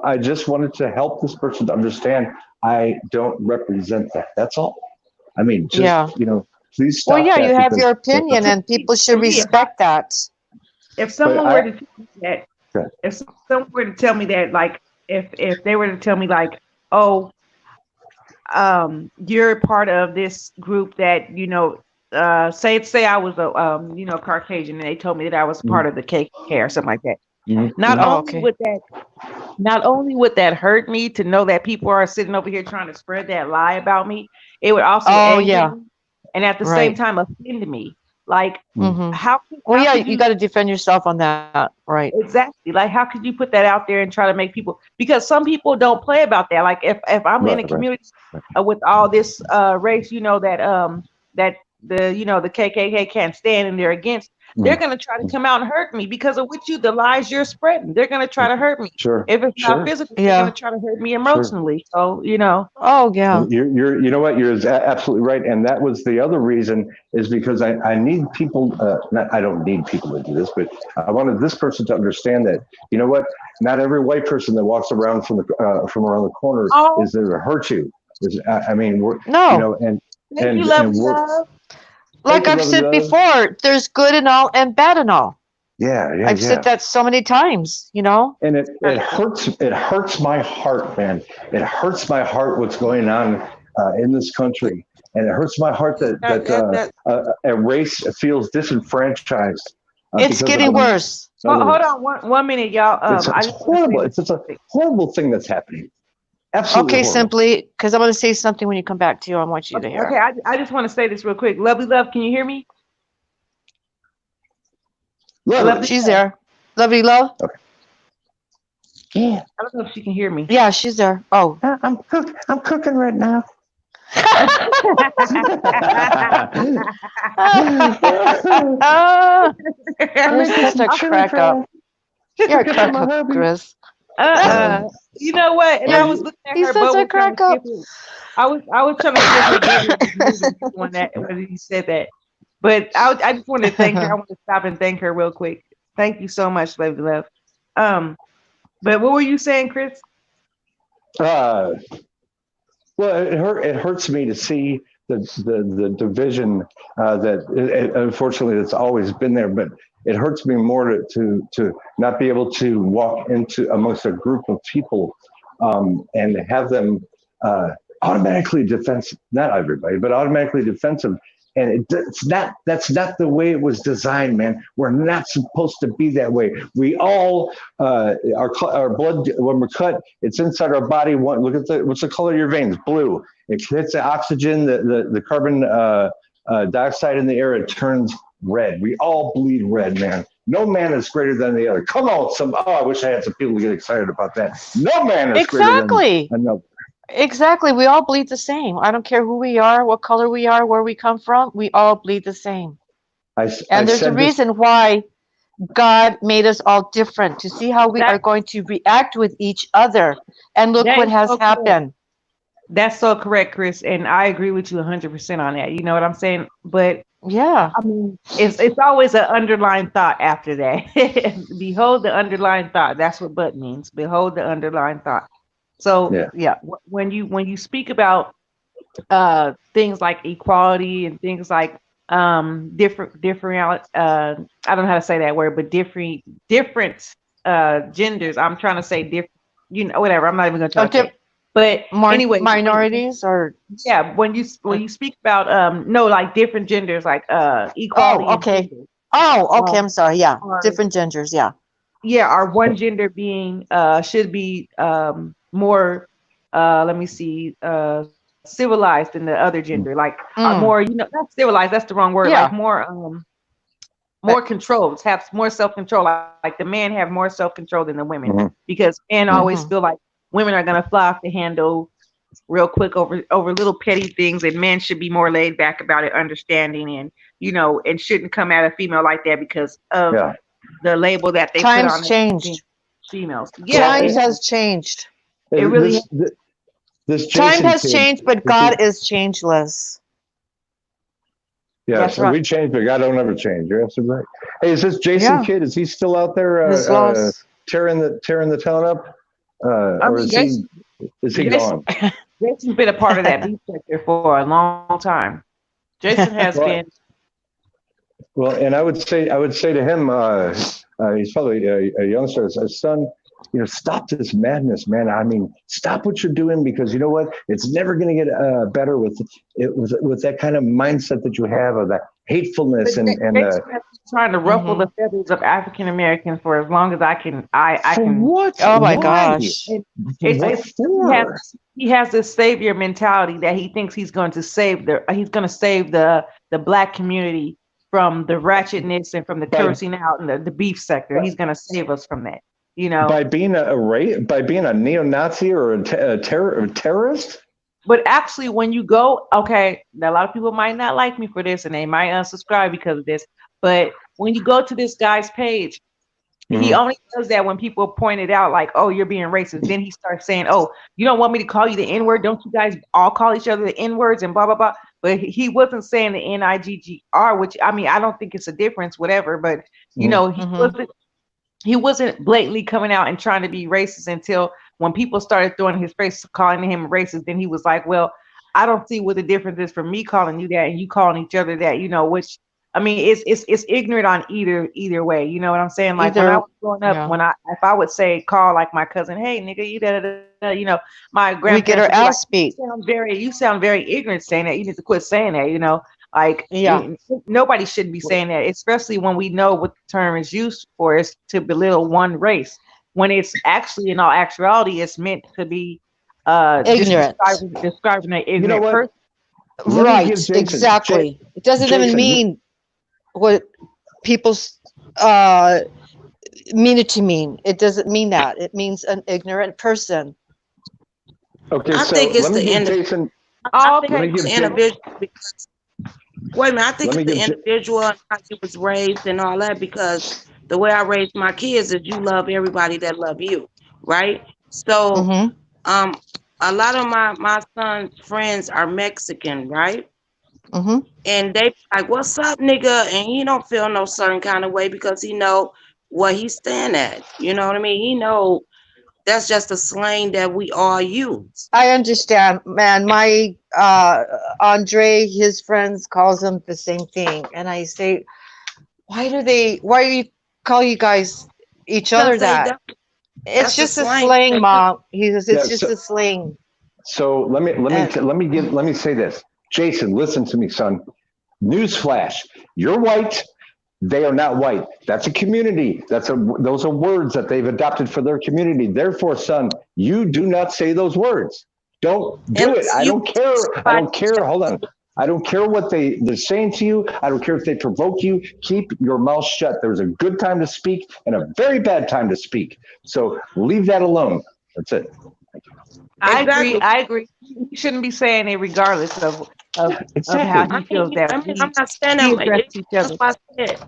I just wanted to help this person to understand I don't represent that. That's all. I mean, just, Yeah. you know, please stop. Well, yeah, that you have because your that's a- opinion and people should Yeah. respect that. If someone I- were to tell me that, Good. if someone were to tell me that, like, if they were to tell me like, oh, you're part of this group that, you know, say I was a you know, Caucasian, and they told me that I was part of the KKK or something like that. Mhm. Not Oh, only okay. not only would that hurt me to know that people are sitting over here trying to spread that lie about me, it would also Oh, anger yeah. me, and at the same Right. time offend me. Like, Mhm. how? Well, how yeah, could you got to defend yourself on that, right? Exactly. Like, how could you put that out there and try to make people? Because some people don't play about that. Like, if I'm in a Right. community with all this race, you know, that that the, you know, the KKK can't stand and they're against, they're gonna try to come out and hurt me because of what the lies you're spreading. They're gonna try to hurt me. Sure. If it's Sure. not physical, Yeah. they're gonna try to hurt me emotionally. So, you know, Oh, yeah. You know what? You're absolutely right. And that was the other reason is because I need people, I don't need people to do this, but I wanted this person to understand that, you know what? Not every white person that walks around from around the corner Oh. is there to hurt you. I mean, we're, No. you know, and thank you, and love, we're- love. Like you, I've Lovely said Love. before, there's good in all and bad in all. Yeah, yeah, I've yeah. said that so many times, you know? And it hurts my heart, man. It hurts my heart what's going on in this country, and it hurts my heart that a race feels disenfranchised It's because of getting worse. Hold on one minute, y'all. It's I just wanna say horrible. this It's a real quick. horrible thing that's happening. Absolutely Okay, horrible. Simply, because I'm going to say something when you come back to you. I want you to hear. Okay, I just want to say this real quick. Lovely Love, can you hear me? Lovely. She's there. Lovely Love? Yeah, I don't know if she can hear me. Yeah, she's there. Oh. I'm cooking right now. Ah, you're such a crack up. You're a crack up, Chris. You know what? And I was looking at He's her, such but a was trying to crack up. see if it- I was trying to see if it was when he said that. But I just wanted to thank her. I want to stop and thank her real quick. Thank you so much, Lovely Love. But what were you saying, Chris? Well, it hurts me to see the division unfortunately that's always been there, but it hurts me more to not be able to walk into amongst a group of people and have them automatically defensive. Not everybody, but automatically defensive. And that's not the way it was designed, man. We're not supposed to be that way. We all, our blood, when we're cut, it's inside our body. Look at what's the color of your veins? Blue. It hits the oxygen, the carbon dioxide in the air, it turns red. We all bleed red, man. No man is greater than the other. Come on, I wish I had some people to get excited about that. No man is greater than another. Exactly. We all bleed the same. I don't care who we are, what color we are, where we come from. We all bleed the same. And there's a reason why God made us all different, to see how we are going to react with each other. And look what has happened. That's so correct, Chris. And I agree with you 100% on that. You know what I'm saying? But yeah, I mean, it's always an underlying thought after that. Behold the underlying thought. That's what but means. Behold the underlying thought. So yeah, when you speak about things like equality and things like different I don't know how to say that word, but different genders. I'm trying to say different, whatever. I'm not even going to try to say. But anyway, minorities or when you speak about like different genders, like equality. Oh, okay. I'm sorry. Yeah, different genders. Yeah. Yeah, our one gender being should be more civilized than the other gender, like more, not civilized, that's the wrong word, like more controlled, have more self-control, like the men have more self-control than the women, because men always feel like women are going to fly off the handle real quick over little petty things, and men should be more laid back about it, understanding, and and shouldn't come at a female like that because of the label that they put on changed. Females. Times has changed. It really time has changed, but God is changeless. Yeah, so we change, but God don't ever change. You're absolutely right. Hey, is this Jason Kidd? Is he still out there tearing the town up? Or is he gone? Jason's been a part of that beef sector for a long time. Jason has been. Well, and I would say to him, he's probably a youngster, his son, stop this madness, man. I mean, stop what you're doing, because you know what? It's never going to get better with that kind of mindset that you have, of that hatefulness and trying to ruffle the feathers of African Americans for as long as I can. What? Oh my gosh! He has this savior mentality that he thinks he's going to save the Black community from the ratchetness and from the cursing out and the beef sector. He's going to save us from that. By being a neo-Nazi or a terrorist. But actually, when you go, okay, now a lot of people might not like me for this, and they might unsubscribe because of this. But when you go to this guy's page, he only does that when people point it out, like, "Oh, you're being racist." Then he starts saying, "Oh, you don't want me to call you the N-word? Don't you guys all call each other the N-words and blah blah blah?" But he wasn't saying the N-I-G-G-R, which I mean, I don't think it's a difference, whatever. But he wasn't blatantly coming out and trying to be racist until when people started throwing his face, calling him racist. Then he was like, well, I don't see what the difference is from me calling you that and you calling each other that, which I mean, it's ignorant on either way. You know what I'm saying? Like when I Either- was growing up, yeah. if I would say call like my cousin, hey nigga, you da, you know, my We grandparents get our would be like, ass beat. you sound very ignorant saying that. You need to quit saying that. You know, like Yeah. nobody should be saying that, especially when we know what the term is used for is to belittle one race. When it's actually in all actuality, it's meant to be just Ignorant. describing an ignorant You know what? person. Let me Right, give Jason- exactly. It doesn't even Jason, mean what people mean it to mean. It doesn't mean that. It means an ignorant person. Okay, I so think it's let me the give end of- Jason. I think Let me it's give the Jay- individual because wait a minute, I think Let me it's the give Jay- individual and how you was raised and all that because the way I raised my kids is you love everybody that love you, right? So Mm-hmm. a lot of my son's friends are Mexican, right? Mm-hmm. And they like, what's up, nigga? And he don't feel no certain kind of way because he know what he's stand at. You know what I mean? He know that's just a slang that we all use. I understand, man. My Andre, his friends calls him the same thing, and I say, why do you call you guys each other Because they that? don't- It's that's the just a slang. slang, Mom. He says it's Yeah, just so- a slang. So let me say this. Jason, listen to me, son. Newsflash: you're white. They are not white. That's a community. Those are words that they've adopted for their community. Therefore, son, you do not say those words. Don't do And it. I you- don't care. I don't care. Hold on. I don't care what they're saying to you. I don't care if they provoke you. Keep your mouth shut. There's a good time to speak and a very bad time to speak. So leave that alone. That's it. Exactly. I agree. You shouldn't be saying it regardless of Exactly. how he feels that I'm not saying he that. addressed each other.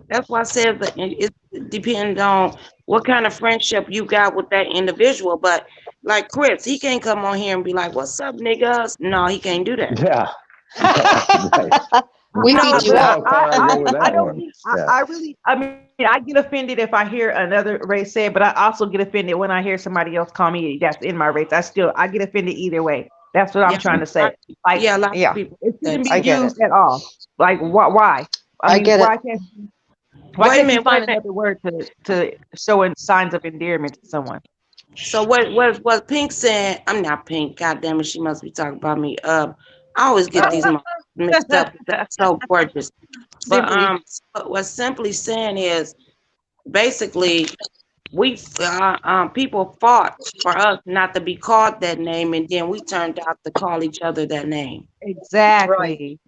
That's why I said that it depends on what kind of friendship you got with that individual. But like Chris, he can't come on here and be like, "What's up, niggas?" No, he can't do that. Yeah. Right. We No, beat you but up. I go with that I don't one. think Yeah. I mean, I get offended if I hear another race say it, but I also get offended when I hear somebody else call me that's in my race. I get offended either way. That's what I'm Yeah. trying to say. Like, Yeah, a lot Yeah. of people. it shouldn't be I get used at all. Like, why? I mean, get it. why can't why Wait a can't you minute, find wait a minute. another word to show signs of endearment to someone? So what Pink said? I'm not Pink. God damn it, she must be talking about me. I always get these mixed up. They're so gorgeous. But what Simply saying is basically we people fought for us not to be called that name, and then we turned out to call each other that name. Exactly.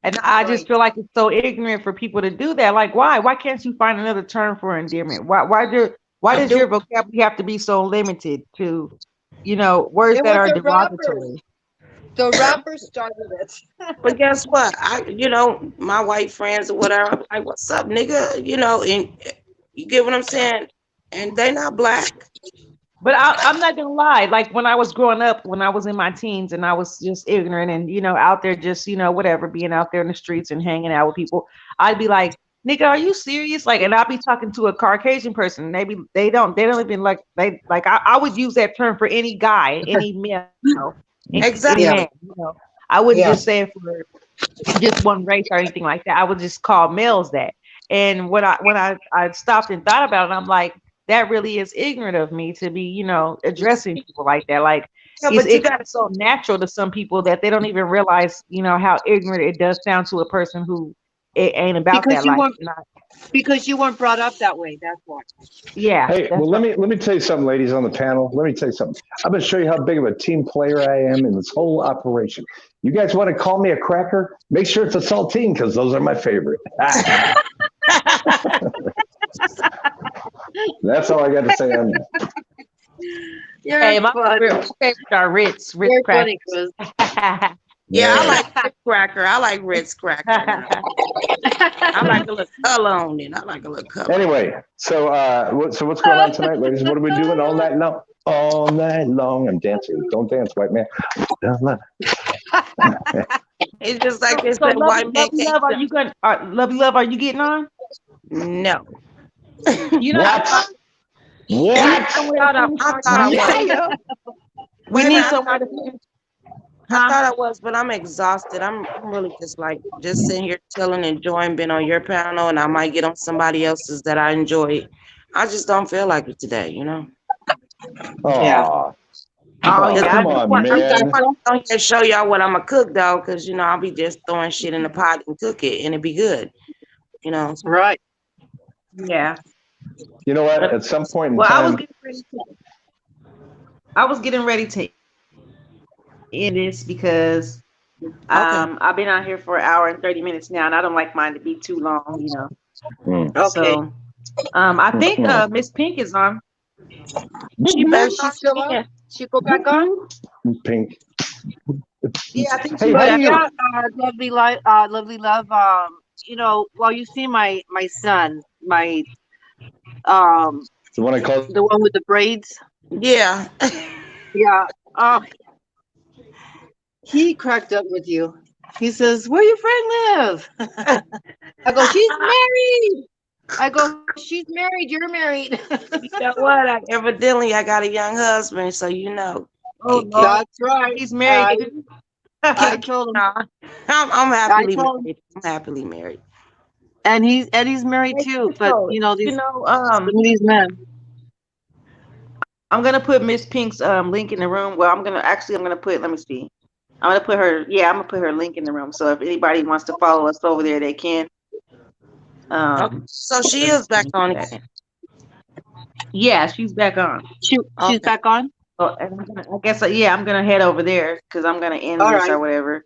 And I just feel like it's so ignorant for people to do that. Like, why? Why can't you find another term for endearment? Why does your vocabulary have to be so limited to, words It that was are the derogatory? The rappers started it. But guess what? My white friends or whatever, I'm like, what's up, nigga? And you get what I'm saying? And they not black. But I'm not gonna lie. Like when I was growing up, when I was in my teens, and I was just ignorant and out there, just whatever, being out there in the streets and hanging out with people, I'd be like, "Nigga, are you serious?" Like, and I'd be talking to a Caucasian person. Maybe they don't even I would use that term for any guy, any male, Exactly. any man. I wouldn't Yeah. just say it for just one race or anything like that. I would just call males that. And when I stopped and thought about it, I'm like, that really is ignorant of me to be, addressing people like that. Like, Yeah, but you it's so natural to some people that they don't even realize, how ignorant it does sound to a person who it ain't about Because that you life. weren't- Because you weren't brought up that way. That's why. Yeah. Hey, that's well, let me tell you something, ladies on the panel. Let me tell you something. I'm going to show you how big of a team player I am in this whole operation. You guys want to call me a cracker? Make sure it's a saltine because those are my favorite. That's all I got to say on that. You're Hey, my funny. favorite are Ritz You're crackers. funny, Chris. Yeah, I like Ritz cracker. I like Ritz cracker. I like a little color on it. I like a little color. Anyway, so what's going on tonight, ladies? What are we doing all night long? All night long, I'm dancing. Don't dance, white man. It's just like this. So, That white man Lovey Love, Lovey Love, are you getting on? No. You know, What? What? I thought I was. I thought I was. We Wait a need minute, somewhere to finish. I thought I was, but I'm exhausted. I'm really just sitting here chilling, enjoying being on your panel, and I might get on somebody else's that I enjoy. I just don't feel like it today, you know. Yeah. Aw. Oh Oh, yeah, come I on, want- I'm man. going to show y'all what I'm gonna cook though, because I'll be just throwing shit in the pot and cook it, and it be good, you know. Right. yeah. You know what? At some point in Well, time, I was getting ready to end this because I've been out here for an hour and 30 minutes now, and I don't like mine to be too long, you know. Hmm. Okay. So I think Miss Pink is on. She Oh, back she's still on? She go back on? Pink. Yeah, I think Hey, she's how do back you? on. Lovely love. Well, you see my son, The one I called. the one with the braids. Yeah. Yeah. Oh, he cracked up with you. He says, "Where your friend live?" I go, "She's married." I go, "She's married. You're married." You know what? Evidently, I got a young husband, so Oh Get- Lord, That's right. he's married. I told him, I'm happily I told him, married. I'm happily married. and he's married too. But some of these men. I'm gonna put Miss Pink's link in the room. Well, I'm gonna put. Let me see. I'm gonna put her. Yeah, I'm gonna put her link in the room. So if anybody wants to follow us over there, they can. Okay. So she is back on again. Yeah, she's back on. She's Okay. back on. Oh, and I guess yeah, I'm gonna head over there because I'm gonna end All this right. or whatever.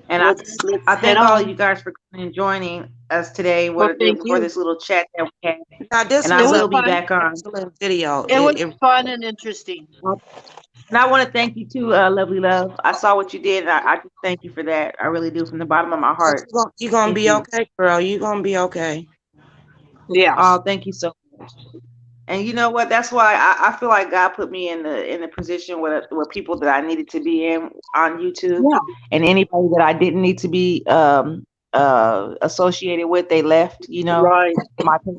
And Let's I head thank all on. of you guys for coming and joining us today Well, thank for you. this little chat that we had. Now this And I was was will be fun. back on. excellent video. It was fun and interesting. And I want to thank you too, Lovely Love. I saw what you did, and I just thank you for that. I really do from the bottom of my heart. You gonna Thank be you. okay, girl. You gonna be okay. Yeah. Oh, thank you so much. And you know what? That's why I feel like God put me in the position with people that I needed to be in on YouTube, Yeah. and anybody that I didn't need to be associated with, they left. You know, Right.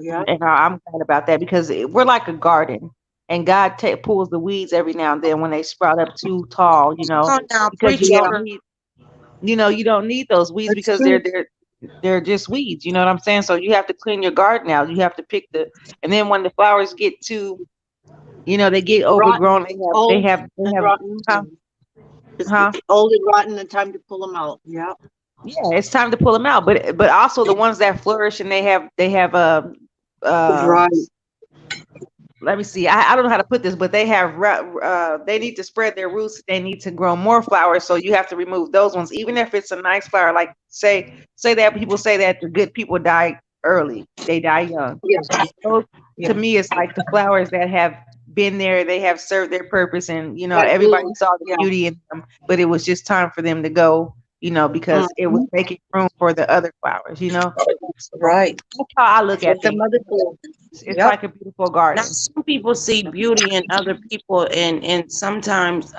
yeah. And I'm glad about that because we're like a garden, and God pulls the weeds every now and then when they sprout up too tall. You know, Come on now, because preach you the don't need, you don't need those weeds That's because true. they're just weeds. You know what I'm saying? So you have to clean your garden out. You have to pick and then when the flowers get too, they get overgrown. They have rotten. huh? Old and rotten, and time to pull them out. Yeah. Yeah, it's time to pull them out. But also the ones that flourish and they have Right. let me see. I don't know how to put this, but they have they need to spread their roots. They need to grow more flowers. So you have to remove those ones, even if it's a nice flower. Like say that people say that the good people die early, they die young. Yeah. Those, to me, it's like the flowers that have been there. They have served their purpose, and That everybody bloom, saw the beauty in them. But it was just time for them to go. Because it was making room for the other flowers. Right. That's how I look at Let the things. mother bloom. It's like a beautiful Now garden. some people see beauty in other people, and sometimes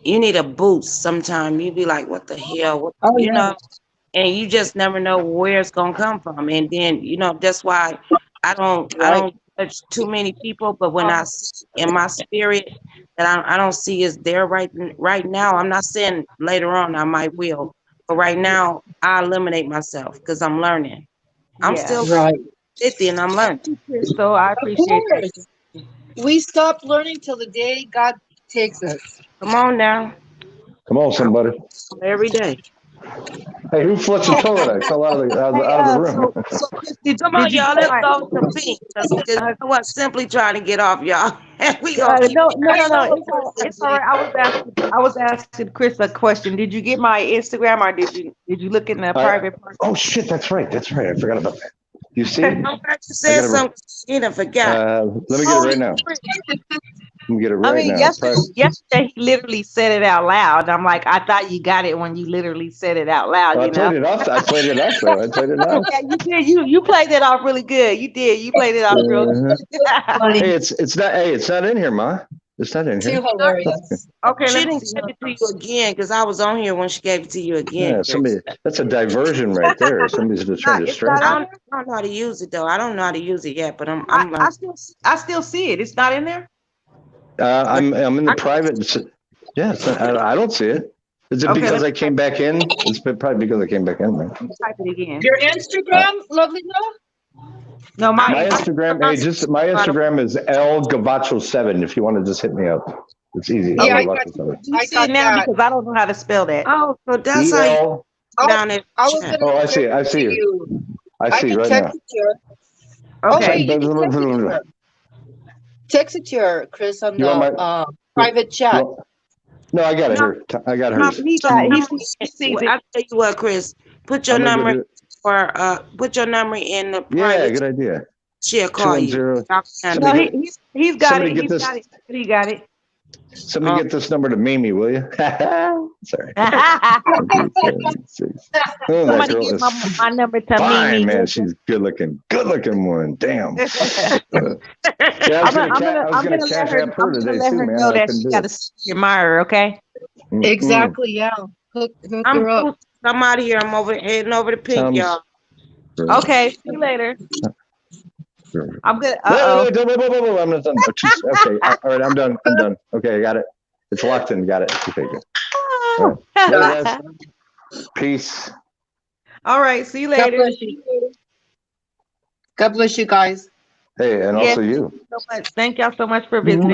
you need a boost. Sometimes you be like, what the hell? Oh, You yeah. know, and you just never know where it's gonna come from. And then that's why I don't judge too many people. But when I see in my spirit that I don't see is there right now, I'm not saying later on I might will, but right now I eliminate myself because I'm learning. I'm Yeah. still Right. 50 and I'm learning. So I appreciate that. We stop learning till the day God takes us. Come on now, Come on, somebody. every day. Hey, who flushed the toilet? I fell out of the room. So Christy, Come on, did you y'all. get Let's my? go to pink. Because I was simply trying to get off, y'all. We No, gonna keep. no. It's all right. I was asking Chris a question. Did you get my Instagram or did you look in the private part? Oh shit, that's right. I forgot about that. You see? I'm glad you said something. You done forgot. Let me get it right now. Let me get it right now. Yesterday he literally said it out loud. And I'm like, I thought you got it when you literally said it out loud. I played it off. I played it off though. I played it off. Yeah, you did. You played it off really good. You did. You played it off real good. Hey, it's not. Hey, it's not in here, Ma. It's not in here. Too hilarious. Okay, She let me didn't see. give it to you again because I was on here when she gave it to you again. Yeah, somebody. That's a diversion right there. Somebody's just trying to It's distract. not you. I don't know how to use it though. I don't know how to use it yet, but I'm I learning. still see it. It's not in there. I'm in the private. Yeah, I don't see it. Is it Okay, because I came back in? It's probably because I came back in, man. Type it again. Your Instagram, lovely love? No, My my Instagram, hey, just my Instagram is L Gavacho7. If you want to just hit me up, it's easy. Yeah, L I got Gavacho7. you I see it got now that. because I don't know how to spell that. Oh, so that's how you EL. down in I was chat. gonna Oh, I see. I text see it to you. you. I I see can right text now. it to her. Oh Okay. wait, you can text it to her. Text it to her, Chris, on You the want my- private chat. No, I got it No. here. I got No, hers. He sees Well, it. I'll tell you what, Chris. Put your I'm gonna go number do it. or put your number in the Yeah, private. good idea. She'll call you. 210. Y'all can No, Somebody handle it. he's got somebody it. get He's this. got it. He got it. Somebody get this number to Mimi, will you? Sorry. Oh, that Somebody girl give is my number to fine, Mimi. man. She's good looking one. Damn. Yeah, I was I'm gonna gonna cash let her. app her I'm today gonna let too, her man. know I that couldn't she do got it. to admire her. Okay. Exactly, yeah. Hook I'm her up. I'm out of here. I'm heading over to Pink, Tom's- y'all. Okay. See you later. I'm good. Wait, whoa, I'm not done. Okay, all right, I'm done. Okay, I got it. It's locked in. Got it. Okay, good. All right. Later, guys. Peace. All right. See you God later. bless you. God bless you guys. Hey, and Yes. also you. So much. Thank y'all so much for visiting.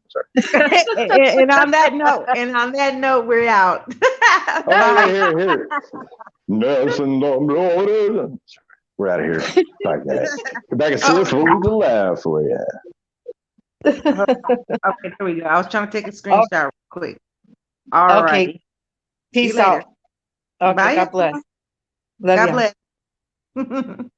Sorry. and on that note, we're out. Oh, Bye. here. Nelson Domblores. We're out of here. Bye, guys. Get back and see us for the laugh for you. Okay, here we go. I was trying to take a screenshot real quick. All Okay. right. Peace later. out. Okay, Bye. God bless. Love God ya. bless.